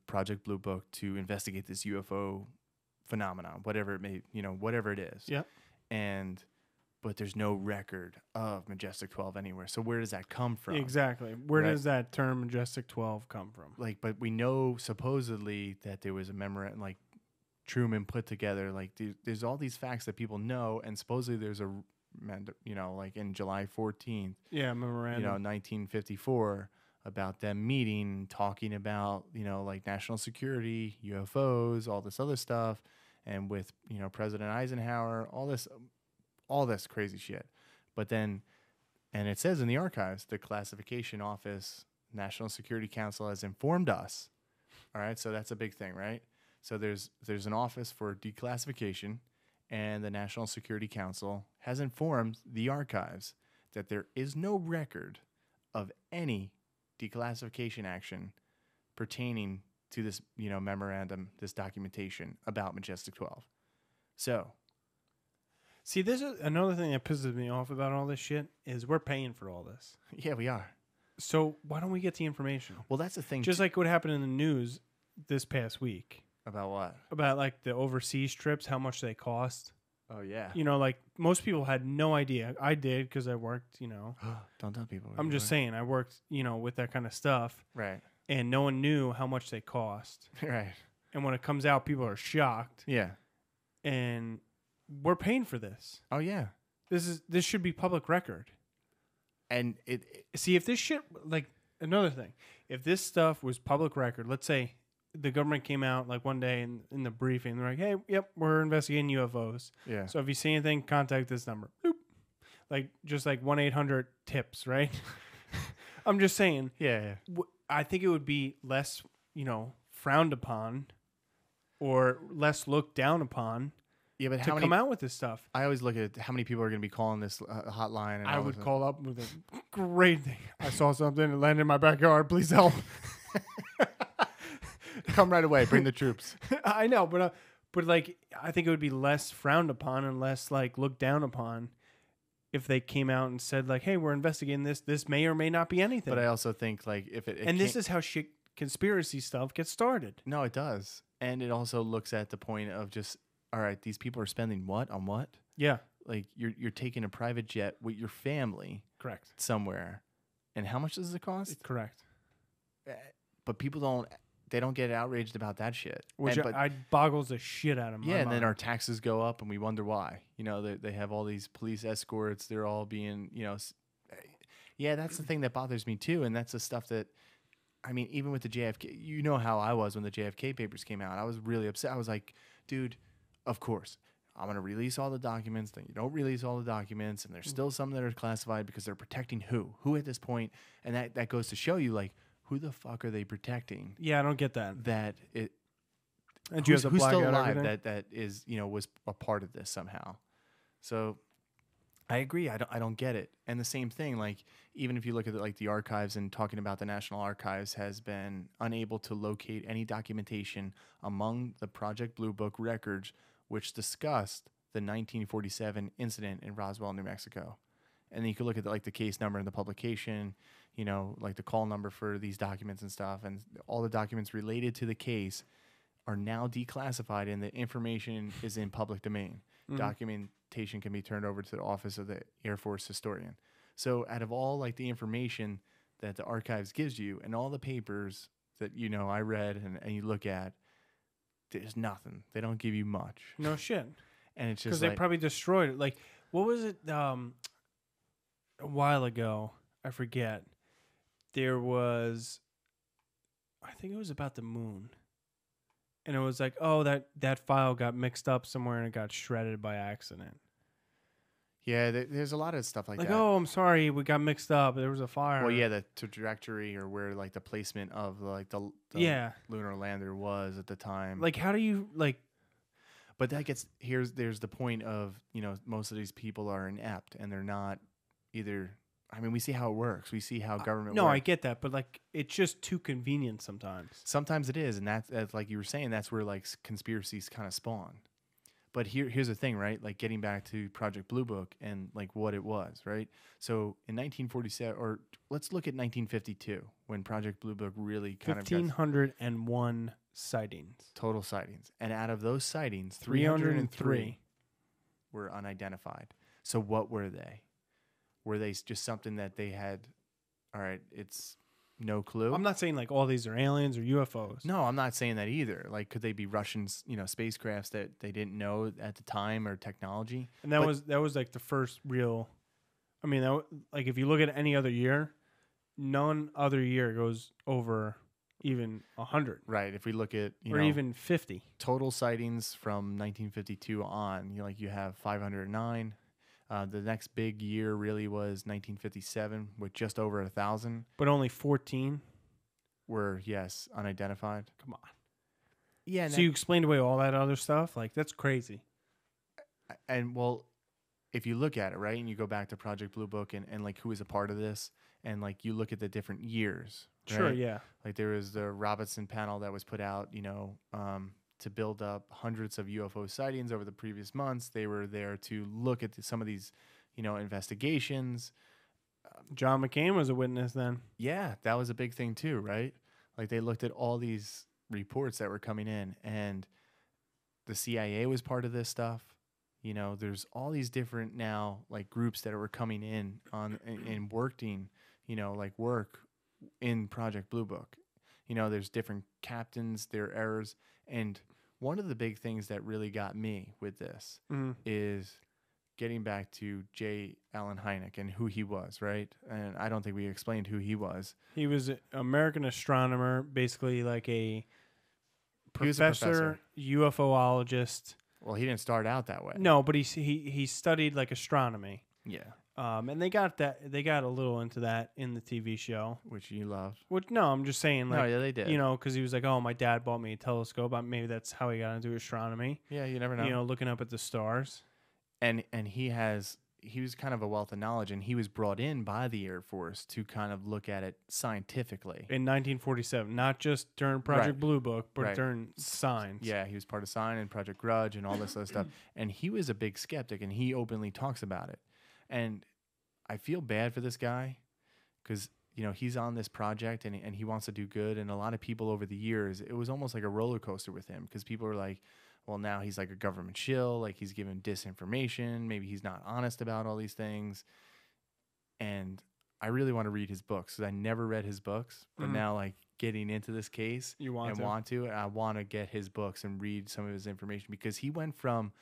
Project Blue Book to investigate this UFO phenomenon, whatever it is. Yeah. But there's no record of Majestic 12 anywhere. So where does that come from? Exactly. Where does that term Majestic 12 come from? But we know supposedly that there was a memorandum, like Truman put together, like there's all these facts that people know, and supposedly there's a, like in July 14th, memorandum, 1954, about them meeting, talking about, like national security, UFOs, all this other stuff, and with, President Eisenhower, all this crazy shit. But then, and it says in the archives, the Classification Office, National Security Council has informed us. All right, so that's a big thing, right? So there's an office for declassification, and the National Security Council has informed the archives that there is no record of any declassification action pertaining to this, memorandum, this documentation about Majestic 12. So... See, this is another thing that pisses me off about all this shit is we're paying for all this. Yeah, we are. So why don't we get the information? Well, that's the thing. Just like what happened in the news this past week. About what? About like the overseas trips, how much they cost. Oh, yeah. Like most people had no idea. I did because I worked, Don't tell people. I'm just saying I worked, with that kind of stuff. Right. And no one knew how much they cost. Right. And when it comes out, people are shocked. Yeah. And... we're paying for this. Oh yeah, this should be public record. And see if this shit, like another thing, if this stuff was public record, let's say the government came out like one day in the briefing, they're like, hey, yep, we're investigating UFOs. Yeah. So if you see anything, contact this number. Boop. Like just like 1-800-TIPS, right? I'm just saying. Yeah. I think it would be less, frowned upon, or less looked down upon. Yeah, but to come out with this stuff. I always look at how many people are going to be calling this hotline. And I would call up with a great thing. I saw something that landed in my backyard. Please help. Come right away. Bring the troops. I know, but like I think it would be less frowned upon and less like looked down upon if they came out and said like, "Hey, we're investigating this. This may or may not be anything." But I also think like if it and this is how shit conspiracy stuff gets started. No, it does, and it also looks at the point of just. All right, these people are spending what on what? Yeah. Like you're taking a private jet with your family. Correct. Somewhere. And how much does it cost? Correct. But people don't get outraged about that shit. Which boggles the shit out of my mind. And then our taxes go up and we wonder why. They have all these police escorts. They're all being, yeah, that's the thing that bothers me too. And that's the stuff that, I mean, even with the JFK, how I was when the JFK papers came out. I was really upset. I was like, dude, of course, I'm going to release all the documents. Then you don't release all the documents. And there's still some that are classified because they're protecting who? Who at this point? And that goes to show you, like, who the fuck are they protecting? Yeah, I don't get that. And who's still alive that is, was a part of this somehow. So I agree. I don't get it. And the same thing, like even if you look at the archives and talking about the National Archives has been unable to locate any documentation among the Project Blue Book records which discussed the 1947 incident in Roswell, New Mexico. And then you could look at the case number in the publication, like the call number for these documents and stuff, and all the documents related to the case are now declassified and the information is in public domain. Mm-hmm. Documentation can be turned over to the Office of the Air Force Historian. So out of all the information that the archives gives you and all the papers that I read and you look at, there's nothing. They don't give you much. No shit. And it's just because they probably destroyed it. Like, what was it? A while ago, I forget. There was, I think it was about the moon. And it was like, oh, that file got mixed up somewhere and it got shredded by accident. Yeah, there's a lot of stuff like that. Oh, I'm sorry, we got mixed up. There was a fire. Well, yeah, the trajectory or where the placement of the lunar lander was at the time. Like, how do you But that gets there's the point of most of these people are inept and they're not either. I mean, we see how it works. We see how government works. No, I get that, but it's just too convenient sometimes. Sometimes it is, and that's like you were saying, that's where conspiracies kind of spawn. But here's the thing, right? Like getting back to Project Blue Book and what it was, right? So in 1947, or let's look at 1952 when Project Blue Book really kind 1,501 sightings. Total sightings. And out of those sightings, 303 were unidentified. So what were they? Were they just something that they had, all right, it's no clue? I'm not saying all these are aliens or UFOs. No, I'm not saying that either. Could they be Russian, spacecrafts that they didn't know at the time or technology? And that was the first real, I mean, if you look at any other year, none other year goes over even 100. Right. If we look at, or even 50. Total sightings from 1952 on, you have 509. The next big year really was 1957 with just over 1,000. But only 14 were, yes, unidentified. Come on. Yeah. So you explained away all that other stuff? That's crazy. And, well, if you look at it, right, and you go back to Project Blue Book and who was a part of this, and, you look at the different years. Right? Sure, yeah. There was the Robertson panel that was put out, to build up hundreds of UFO sightings over the previous months. They were there to look at some of these, investigations. John McCain was a witness then. Yeah, that was a big thing too, right? They looked at all these reports that were coming in, and the CIA was part of this stuff. There's all these different now groups that were coming in on and working, work in Project Blue Book. There's different captains, their errors. And one of the big things that really got me with this is getting back to J. Allen Hynek and who he was, right? And I don't think we explained who he was. He was an American astronomer, basically a professor, UFOologist. Well, he didn't start out that way. No, but he studied astronomy. Yeah. And they got a little into that in the TV show, which you love. No, I'm just saying, no, yeah, they did. Because he was oh, my dad bought me a telescope. Maybe that's how he got into astronomy. Yeah, you never know. Looking up at the stars. And he was kind of a wealth of knowledge, and he was brought in by the Air Force to kind of look at it scientifically. In 1947, not just during Project Blue Book, but right. during Signs. Yeah, he was part of Sign and Project Grudge and all this other stuff. And he was a big skeptic, and he openly talks about it. And I feel bad for this guy because, he's on this project and he wants to do good. And a lot of people over the years, it was almost like a roller coaster with him because people were like, well, now he's a government shill, he's giving disinformation. Maybe he's not honest about all these things. And I really want to read his books because I never read his books. But now, getting into this case, I want to get his books and read some of his information because he went from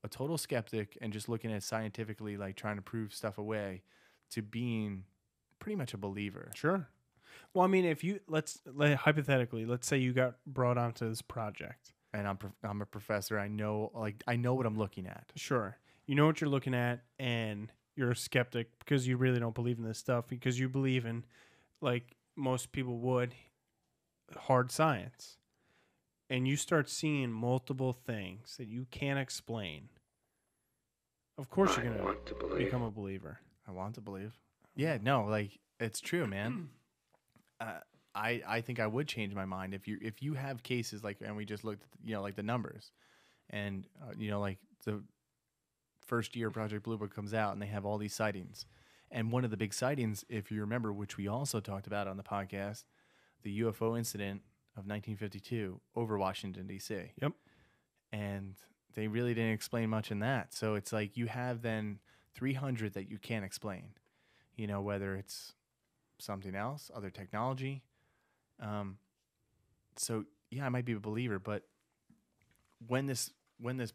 a total skeptic and just looking at scientifically, trying to prove stuff away, to being pretty much a believer. Sure. Well, I mean, if you hypothetically, let's say you got brought onto this project, and I'm a professor. I know what I'm looking at. Sure, you know what you're looking at, and you're a skeptic because you really don't believe in this stuff because you believe in, most people would, hard science. And you start seeing multiple things that you can't explain. Of course you're going to become a believer. I want to believe. Yeah, no, like it's true, man. I think I would change my mind if you have cases like, and we just looked at, like the numbers, and like the first year Project Blue Book comes out and they have all these sightings, and one of the big sightings, if you remember, which we also talked about on the podcast, the UFO incident of 1952 over Washington D.C. Yep. And they really didn't explain much in that, so it's like you have then 300 that you can't explain, whether it's something else, other technology. So yeah, I might be a believer, but when this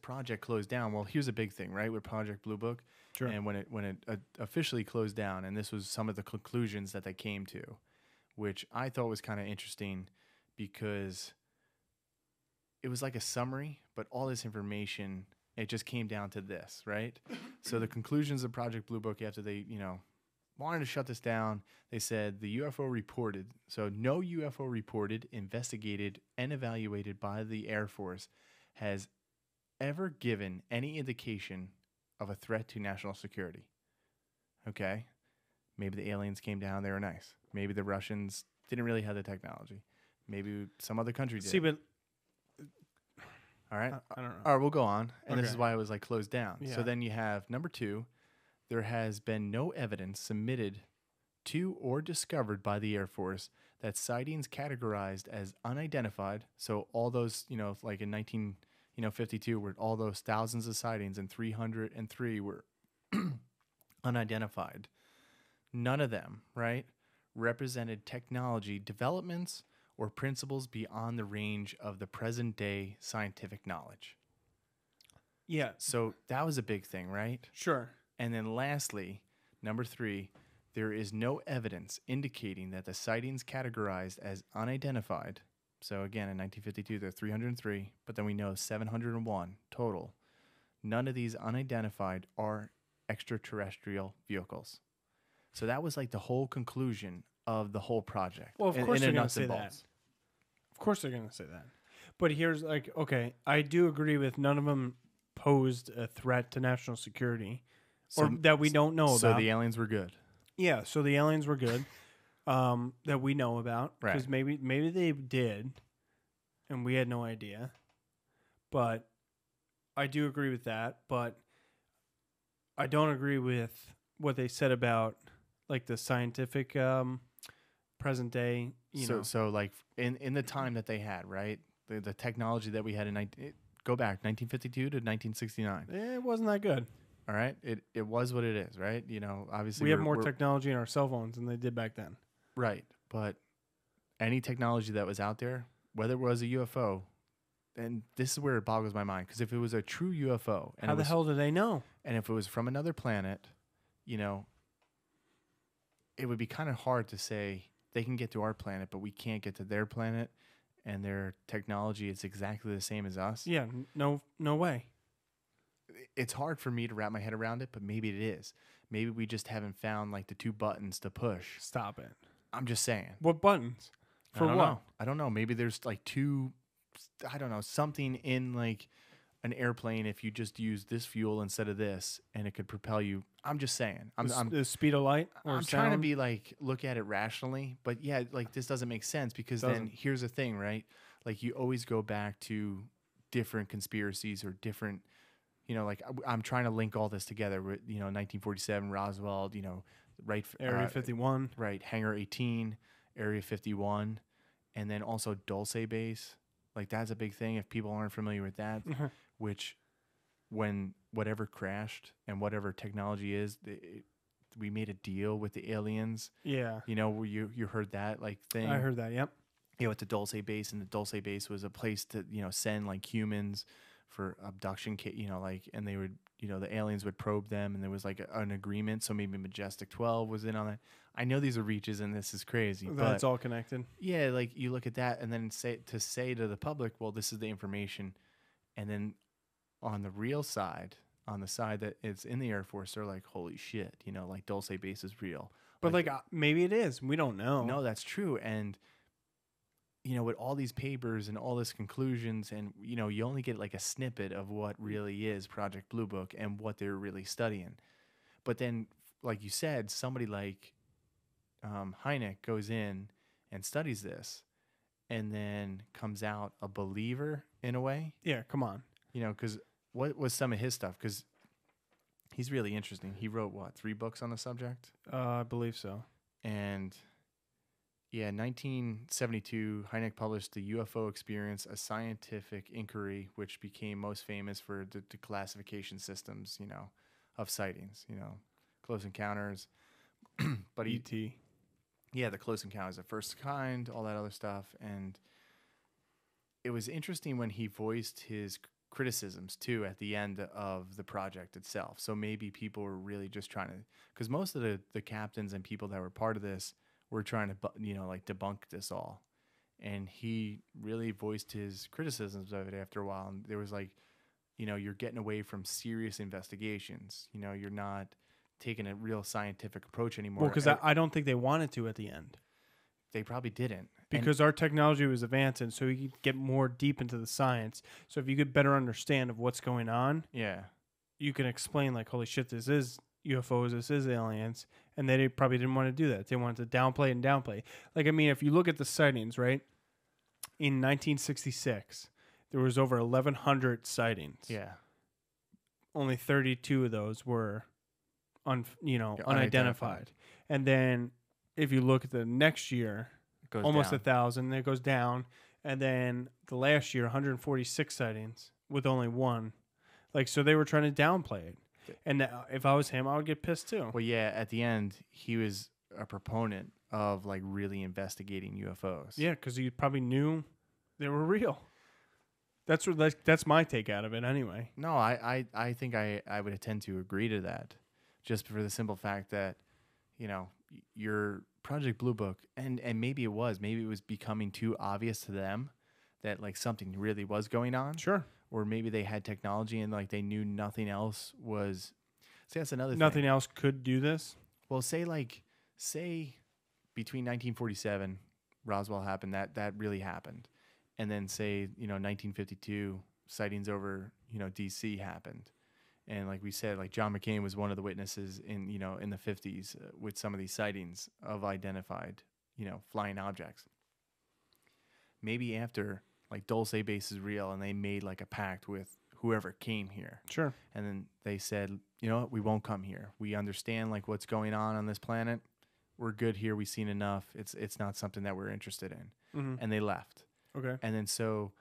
project closed down, well, here's a big thing, right? With Project Blue Book, sure. And when it officially closed down, and this was some of the conclusions that they came to, which I thought was kind of interesting because it was like a summary, but all this information, it just came down to this, right? So the conclusions of Project Blue Book after they, wanted to shut this down, they said the UFO reported, so no UFO reported, investigated, and evaluated by the Air Force has ever given any indication of a threat to national security. Okay? Maybe the aliens came down, they were nice. Maybe the Russians didn't really have the technology. Maybe some other country did. See, but all right? I don't know. All right, we'll go on. And Okay. This is why it was like closed down. Yeah. So then you have number 2, there has been no evidence submitted to or discovered by the Air Force that sightings categorized as unidentified. So all those, like in 1952, where all those thousands of sightings and 303 were unidentified. None of them, right, represented technology developments or principles beyond the range of the present day scientific knowledge. Yeah. So that was a big thing, right? Sure. And then lastly, number 3, there is no evidence indicating that the sightings categorized as unidentified. So again, in 1952, there are 303, but then we know 701 total. None of these unidentified are extraterrestrial vehicles. So that was like the whole conclusion of the whole project. Well, of course they're going to say that. Of course they're going to say that. But here's like, okay, I do agree with none of them posed a threat to national security. Or that we don't know about. So the aliens were good. Yeah, so the aliens were good that we know about. Because maybe they did, and we had no idea. But I do agree with that. But I don't agree with what they said about like the scientific present day. So like in the time that they had, right? The technology that we had go back 1952 to 1969. It wasn't that good. All right, it was what it is, right? Obviously we have more technology in our cell phones than they did back then. Right, but any technology that was out there, whether it was a UFO, and this is where it boggles my mind, because if it was a true UFO, and how the hell do they know? And if it was from another planet, it would be kind of hard to say they can get to our planet, but we can't get to their planet, and their technology is exactly the same as us. Yeah, no way. It's hard for me to wrap my head around it, but maybe it is. Maybe we just haven't found like the 2 buttons to push. Stop it. I'm just saying. What buttons? For what? I don't know. Maybe there's like 2, I don't know, something in like an airplane if you just use this fuel instead of this, and it could propel you. I'm just saying. The speed of light? Or I'm sound? trying to be like, look at it rationally, but yeah, like this doesn't make sense because then here's the thing, right? Like you always go back to different conspiracies or different, like I'm trying to link all this together with, 1947, Roswell, right. Area 51. Right. Hangar 18, Area 51, and then also Dulce Base. Like that's a big thing if people aren't familiar with that, which when whatever crashed and whatever technology is, we made a deal with the aliens. Yeah. Where you heard that like thing. I heard that, yep. At the Dulce Base, and the Dulce Base was a place to, send like humans for abduction, and they would, the aliens would probe them, and there was like an agreement. So maybe Majestic 12 was in on that. I know these are reaches, and this is crazy. But it's all connected. Yeah, like you look at that, and then say to the public, well, this is the information, and then on the real side, on the side that it's in the Air Force, they're like, holy shit, like Dulce Base is real. But like maybe it is. We don't know. No, that's true, and you know, with all these papers and all these conclusions, and, you know, you only get like a snippet of what really is Project Blue Book and what they're really studying. But then, like you said, somebody like Hynek goes in and studies this and then comes out a believer in a way. Yeah, come on. You know, because what was some of his stuff? Because he's really interesting. He wrote, what, 3 books on the subject? I believe so. And... yeah, 1972, Hynek published The UFO Experience, a scientific inquiry, which became most famous for the classification systems, you know, of sightings, you know, close encounters. But E.T. Yeah, the close encounters of first kind, all that other stuff. And it was interesting when he voiced his criticisms, too, at the end of the project itself. So maybe people were really just trying to, because most of the captains and people that were part of this were trying to, you know, like debunk this all. And he really voiced his criticisms of it after a while. And there was like, you know, you're getting away from serious investigations. You know, you're not taking a real scientific approach anymore. Well, because I don't think they wanted to at the end. They probably didn't. Because our technology was advancing, so you could get more deep into the science. So if you could better understand of what's going on, yeah, you can explain like, holy shit, this is UFOs, this is aliens, and they probably didn't want to do that. They wanted to downplay. Like, I mean, if you look at the sightings, right? In 1966, there was over 1,100 sightings. Yeah. Only 32 of those were, unidentified. And then if you look at the next year, almost 1,000, then it goes down. And then the last year, 146 sightings with only 1. Like, so they were trying to downplay it. And if I was him, I would get pissed too. Well, yeah, at the end, he was a proponent of like really investigating UFOs. Yeah, because he probably knew they were real. That's my take out of it anyway. No, I think I would tend to agree to that, just for the simple fact that, you know, your Project Blue Book, and maybe it was becoming too obvious to them that like something really was going on. Sure. Or maybe they had technology and like they knew nothing else was. See, that's another thing. Nothing else could do this. Well, say between 1947, Roswell happened. That really happened, and then say 1952 sightings over D.C. happened, and like we said, like John McCain was one of the witnesses in in the 50s with some of these sightings of identified flying objects. Maybe after, like, Dulce Base is real, and they made like a pact with whoever came here. Sure. And then they said, you know what, we won't come here. We understand like what's going on this planet. We're good here. We've seen enough. It's not something that we're interested in. Mm-hmm. And they left. Okay. And then so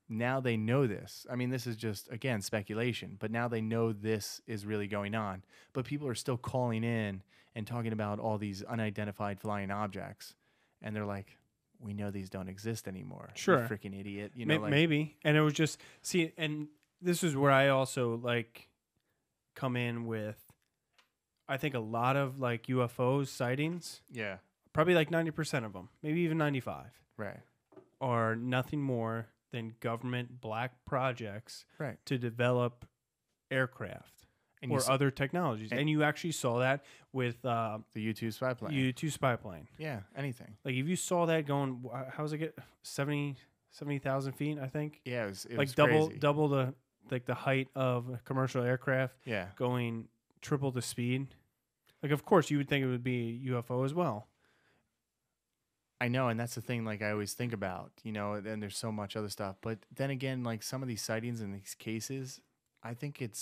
now they know this. I mean, this is just, again, speculation, but now they know this is really going on. But people are still calling in and talking about all these unidentified flying objects. And they're like, we know these don't exist anymore. Sure. You freaking idiot. You know, maybe. And it was just, see, and this is where I also like come in with, I think a lot of like UFOs sightings. Yeah. Probably like 90% of them, maybe even 95. Right. Are nothing more than government black projects right. to develop aircraft. And or other technologies. And you actually saw that with the U-2 spy plane. U-2 spy plane. Yeah, anything. Like if you saw that going, how does it get 70,000 feet, I think? Yeah, it was like crazy. double the height of a commercial aircraft. Yeah. Going triple the speed. Like, of course, you would think it would be a UFO as well. I know, and that's the thing, like, I always think about, and there's so much other stuff. But then again, like, some of these sightings in these cases, I think it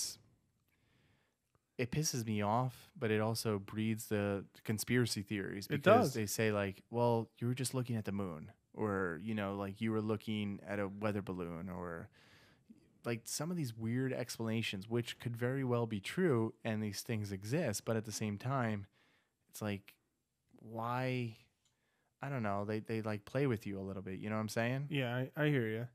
pisses me off, but it also breeds the conspiracy theories. Because it does. They say, like, well, you were just looking at the moon, or, like you were looking at a weather balloon, or like some of these weird explanations, which could very well be true, and these things exist. But at the same time, it's like, why? I don't know. They like play with you a little bit. You know what I'm saying? Yeah, I hear you.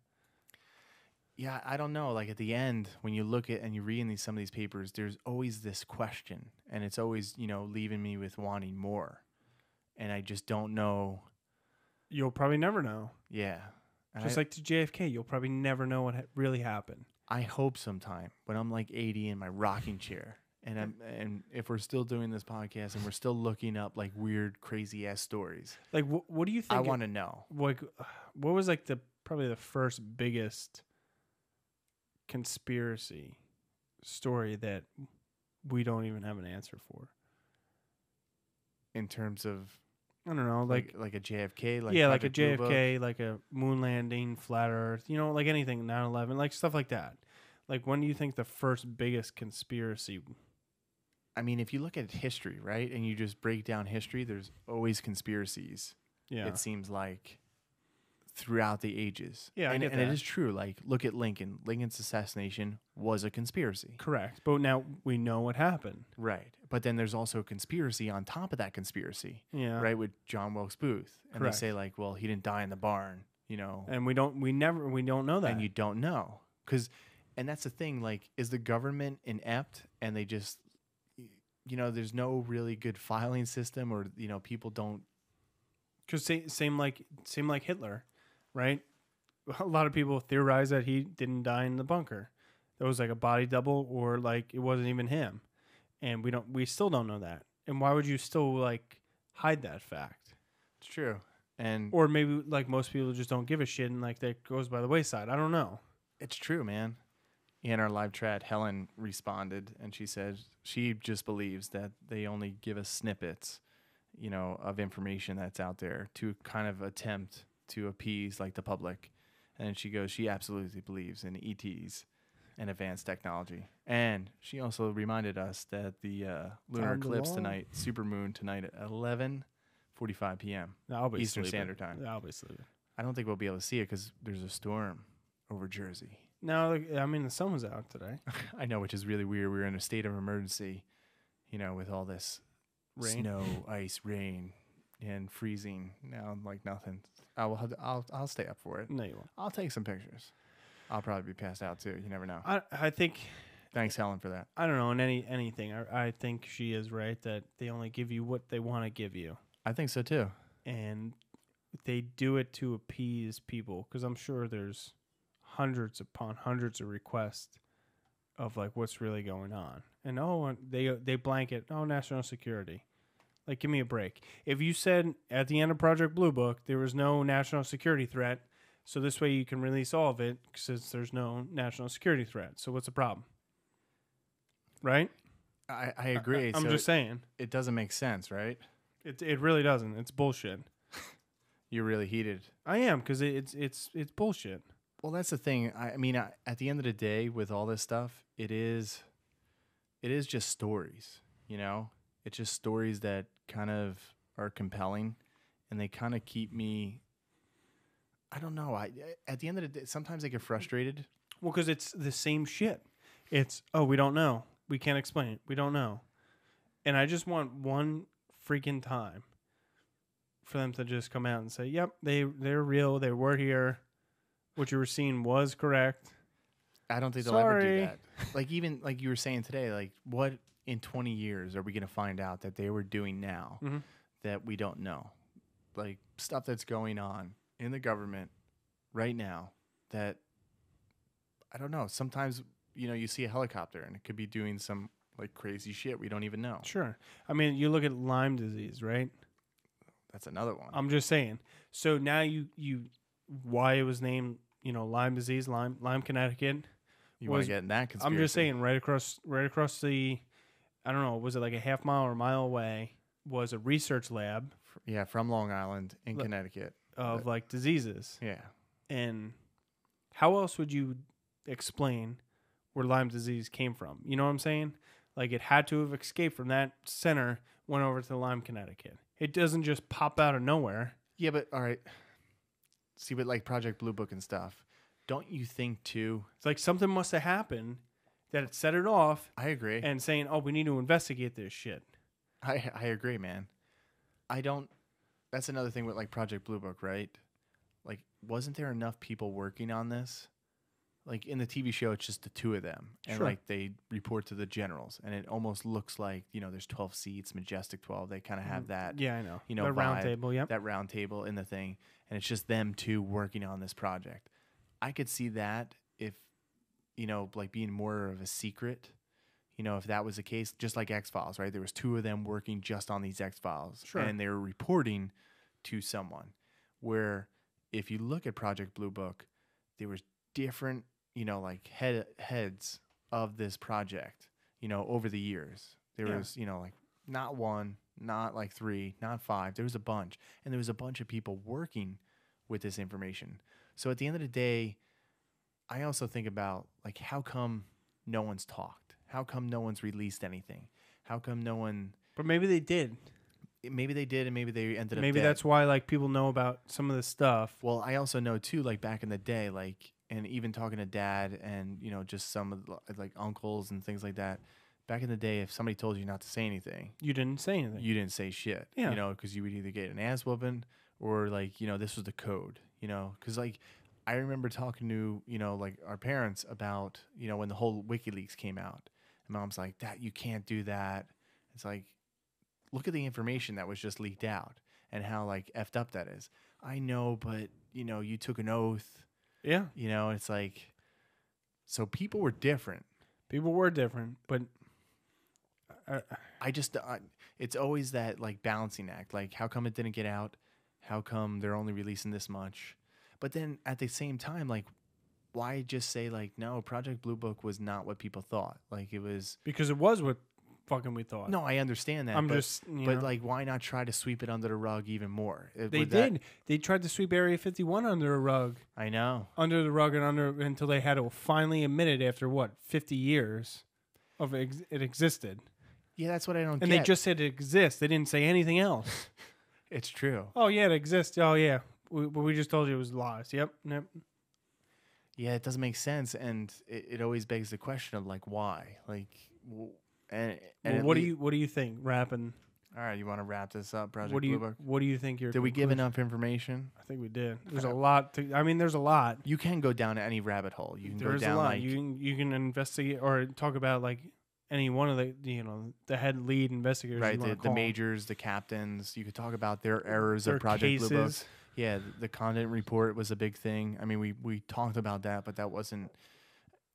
Yeah, I don't know. Like at the end, when you look at and you read in some of these papers, there's always this question, and it's always leaving me with wanting more, and I just don't know. You'll probably never know. Yeah, just like to JFK, you'll probably never know what really happened. I hope sometime when I'm like 80 in my rocking chair, and if we're still doing this podcast and we're still looking up like weird, crazy ass stories, like what do you think? I want to know. Like, what was like probably the first biggest conspiracy story that we don't even have an answer for? In terms of, I don't know, like a JFK, like a Project Blue Book? JFK, like a moon landing, flat Earth, like anything, 9/11, like stuff like that. Like, when do you think the first biggest conspiracy? I mean, if you look at history, right, and you just break down history, there's always conspiracies. Yeah, It seems like throughout the ages. Yeah, I and, get and that. it is true. Like, look at Lincoln. Lincoln's assassination was a conspiracy. correct. But now we know what happened. Right. But then there's also a conspiracy on top of that conspiracy. Yeah, Right, with John Wilkes Booth. And Correct. they say, like, well, he didn't die in the barn, and we don't know that. and you don't know. And that's the thing, like, is the government inept and they just, there's no really good filing system, or, people don't. Because same like Hitler, right? A lot of people theorize that he didn't die in the bunker. That was like a body double, or like it wasn't even him, and we still don't know that. And why would you still like hide that fact? It's true. And Or maybe like most people just don't give a shit, and like that goes by the wayside. I don't know. it's true, man. In our live chat, Helen responded, and she said she just believes that they only give us snippets, of information that's out there to kind of attempt to appease like the public. And she goes, she absolutely believes in ETs and advanced technology. And she also reminded us that the lunar Time to eclipse law. tonight, supermoon tonight at 11:45 p.m. I'll be Eastern sleeping. Standard Time. I'll be sleeping. I don't think we'll be able to see it because there's a storm over Jersey. No, I mean the sun was out today. I know, which is really weird. We were in a state of emergency, with all this Rain. snow, ice, rain, and freezing. Now, like nothing. I'll stay up for it. No, you won't. I'll take some pictures. I'll probably be passed out too. You never know. I think Thanks, Helen, for that. I don't know in anything. I think she is right that they only give you what they want to give you, I think so too. and they do it to appease people. Because I'm sure there's hundreds upon hundreds of requests of like what's really going on, and they blanket national security. Like, give me a break. If you said at the end of Project Blue Book there was no national security threat, so this way you can release all of it since there's no national security threat. So what's the problem? Right? I agree. I'm So just saying. it doesn't make sense, right? It really doesn't. It's bullshit. You're really heated. I am, because it's bullshit. Well, that's the thing. I mean, at the end of the day, with all this stuff, it is just stories. It's just stories that kind of are compelling, and they kind of keep me. I don't know. At the end of the day, sometimes I get frustrated. Well, because it's the same shit. It's, we don't know. We can't explain it. We don't know. And I just want one freaking time for them to just come out and say, yep, they're real. They were here. What you were seeing was correct. I don't think they'll ever do Sorry. that. Like, even like you were saying today, like, what in 20 years are we going to find out that they were doing now Mhm. that we don't know? Like, stuff that's going on in the government right now that, I don't know. Sometimes, you see a helicopter and it could be doing some like crazy shit we don't even know. Sure. I mean, you look at Lyme disease, right? That's another one. I'm just saying. So now you why it was named, Lyme disease, Lyme, Connecticut. You want to get in that conspiracy? I'm just saying, right across the, I don't know, was it like a half mile or a mile away, was a research lab Yeah, from Long Island in Connecticut. of like diseases. Yeah. And how else would you explain where Lyme disease came from? You know what I'm saying? Like, it had to have escaped from that center, went over to Lyme, Connecticut. It doesn't just pop out of nowhere. Yeah, but all right. See, with like Project Blue Book and stuff, don't you think too? It's like something must have happened that it set it off I agree. and saying, we need to investigate this shit. I agree, man. I don't. That's another thing with like Project Blue Book, right? Like, wasn't there enough people working on this? Like, in the TV show, it's just the two of them, and Sure. like they report to the generals, and it almost looks like there's 12 seats, majestic 12. They kind of have that, Yeah, I know. the The round vibe, table, yep. that round table in the thing, and it's just them two working on this project. I could see that if like being more of a secret. If that was the case, just like X-Files, right? There was two of them working just on these X-Files, Sure. and they were reporting to someone. Where if you look at Project Blue Book, there was different, like heads of this project, over the years. There was, like not one, not like three, not five. There was a bunch. And there was a bunch of people working with this information. So at the end of the day, I also think about, like, how come no one's talked? How come no one's released anything? How come no one... But maybe they did. Maybe they did, and maybe they ended up Maybe dead. that's why, like, people know about some of this stuff. Well, I also know, too, like, back in the day, like, and even talking to Dad and, just some of the, like, uncles and things like that, back in the day, if somebody told you not to say anything... You didn't say anything. You didn't say shit. Yeah. Because you would either get an ass whooping or, like, this was the code, Because, like, I remember talking to, like, our parents about, when the whole WikiLeaks came out. And Mom's like, you can't do that. It's like, look at the information that was just leaked out and how, like, effed up that is. I know, but, you took an oath. Yeah. It's like, so people were different. People were different, but... I just, it's always that, like, balancing act. Like, how come it didn't get out? How come they're only releasing this much? But then at the same time, like, why just say, like, no, Project Blue Book was not what people thought? Like, it was... Because it was what fucking we thought. No, I understand that. But like, why not try to sweep it under the rug even more? They did. They tried to sweep Area 51 under the rug. I know. Under the rug until they had to finally admit it after, 50 years of it existed. Yeah, that's what I don't get. And they just said it exists. They didn't say anything else. It's true. Oh, yeah, it exists. Oh, yeah. We just told you it was lies. Yep. Yeah, it doesn't make sense, and it always begs the question of, like, why? Like, what do you think? Wrapping. All right, you want to wrap this up, Project Blue Book? What do you think? Did we give enough information? I think we did. There's a lot. There's a lot. You can go down any rabbit hole. You can go down a lot. Like you can investigate or talk about, like, any one of the the head lead investigators. Right, the majors, the captains. You could talk about their errors of Project Blue Book. Yeah, the content report was a big thing. I mean, we talked about that, but that wasn't...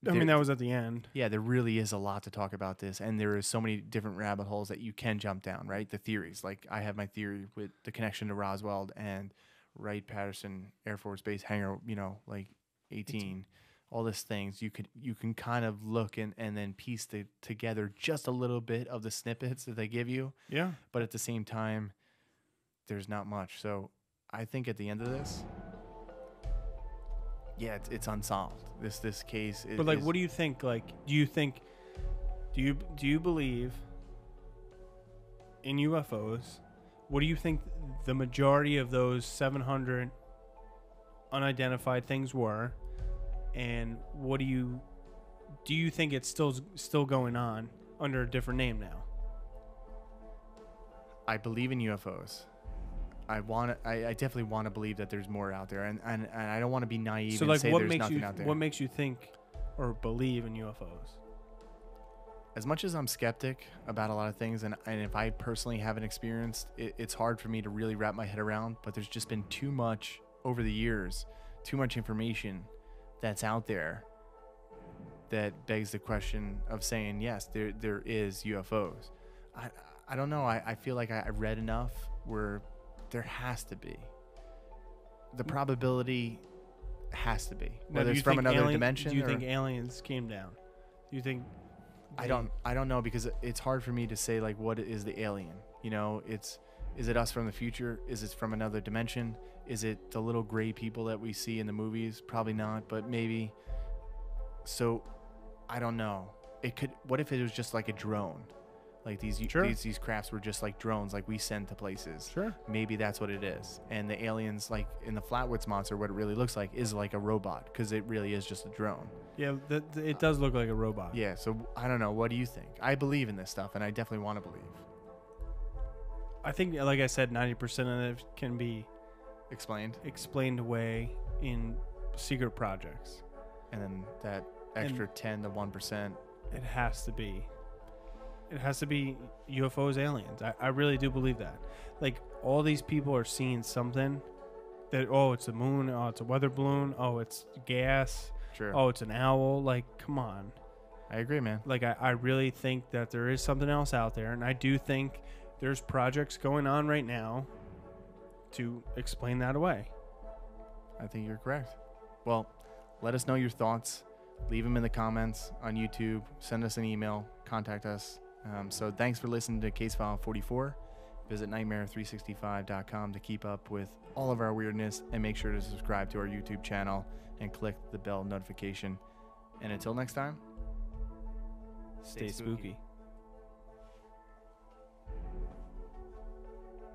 that was at the end. Yeah, there really is a lot to talk about this, and there is so many different rabbit holes that you can jump down, right? The theories. Like, I have my theory with the connection to Roswell and Wright-Patterson Air Force Base Hangar, like 18. All these things. You can kind of look and then piece together just a little bit of the snippets that they give you. Yeah. But at the same time, there's not much. So I think at the end of this, yeah, it's unsolved. This case is... But, like, what do you think? Like, do you believe in UFOs? What do you think the majority of those 700 unidentified things were? And what do you think it's still going on under a different name now? I believe in UFOs. I definitely want to believe that there's more out there, and I don't want to be naive and say there's nothing out there. What makes you think or believe in UFOs? As much as I'm skeptic about a lot of things, and if I personally haven't experienced, it's hard for me to really wrap my head around, but there's just been too much over the years, too much information that's out there that begs the question of saying, yes, there is UFOs. I don't know. I feel like I read enough where there has to be. The probability has to be. Whether it's from another dimension. Do you think aliens came down? Do you think... I don't know, because it's hard for me to say, like, what is the alien? Is it us from the future? Is it from another dimension? Is it the little gray people that we see in the movies? Probably not, but maybe. So, I don't know. It could. What if it was just like a drone? Like these crafts were just like drones, like we send to places. Sure. Maybe that's what it is. And the aliens, like in the Flatwoods Monster, what it really looks like is like a robot, because it really is just a drone. Yeah, it does look like a robot. Yeah. So I don't know. What do you think? I believe in this stuff, and I definitely want to believe. I think, like I said, 90% of it can be explained away in secret projects, and then that extra 10 to 1%. It has to be. It has to be UFOs, aliens. I really do believe that. Like, all these people are seeing something that, oh, it's a moon, oh, it's a weather balloon, oh, it's gas, True. Oh, it's an owl. Like, come on. I agree, man. Like, I really think that there is something else out there, and I do think there's projects going on right now to explain that away. I think you're correct. Well, let us know your thoughts. Leave them in the comments on YouTube. Send us an email. Contact us. So thanks for listening to Case File 44. Visit Nightmare365.com to keep up with all of our weirdness, and make sure to subscribe to our YouTube channel and click the bell notification. And until next time, Stay spooky.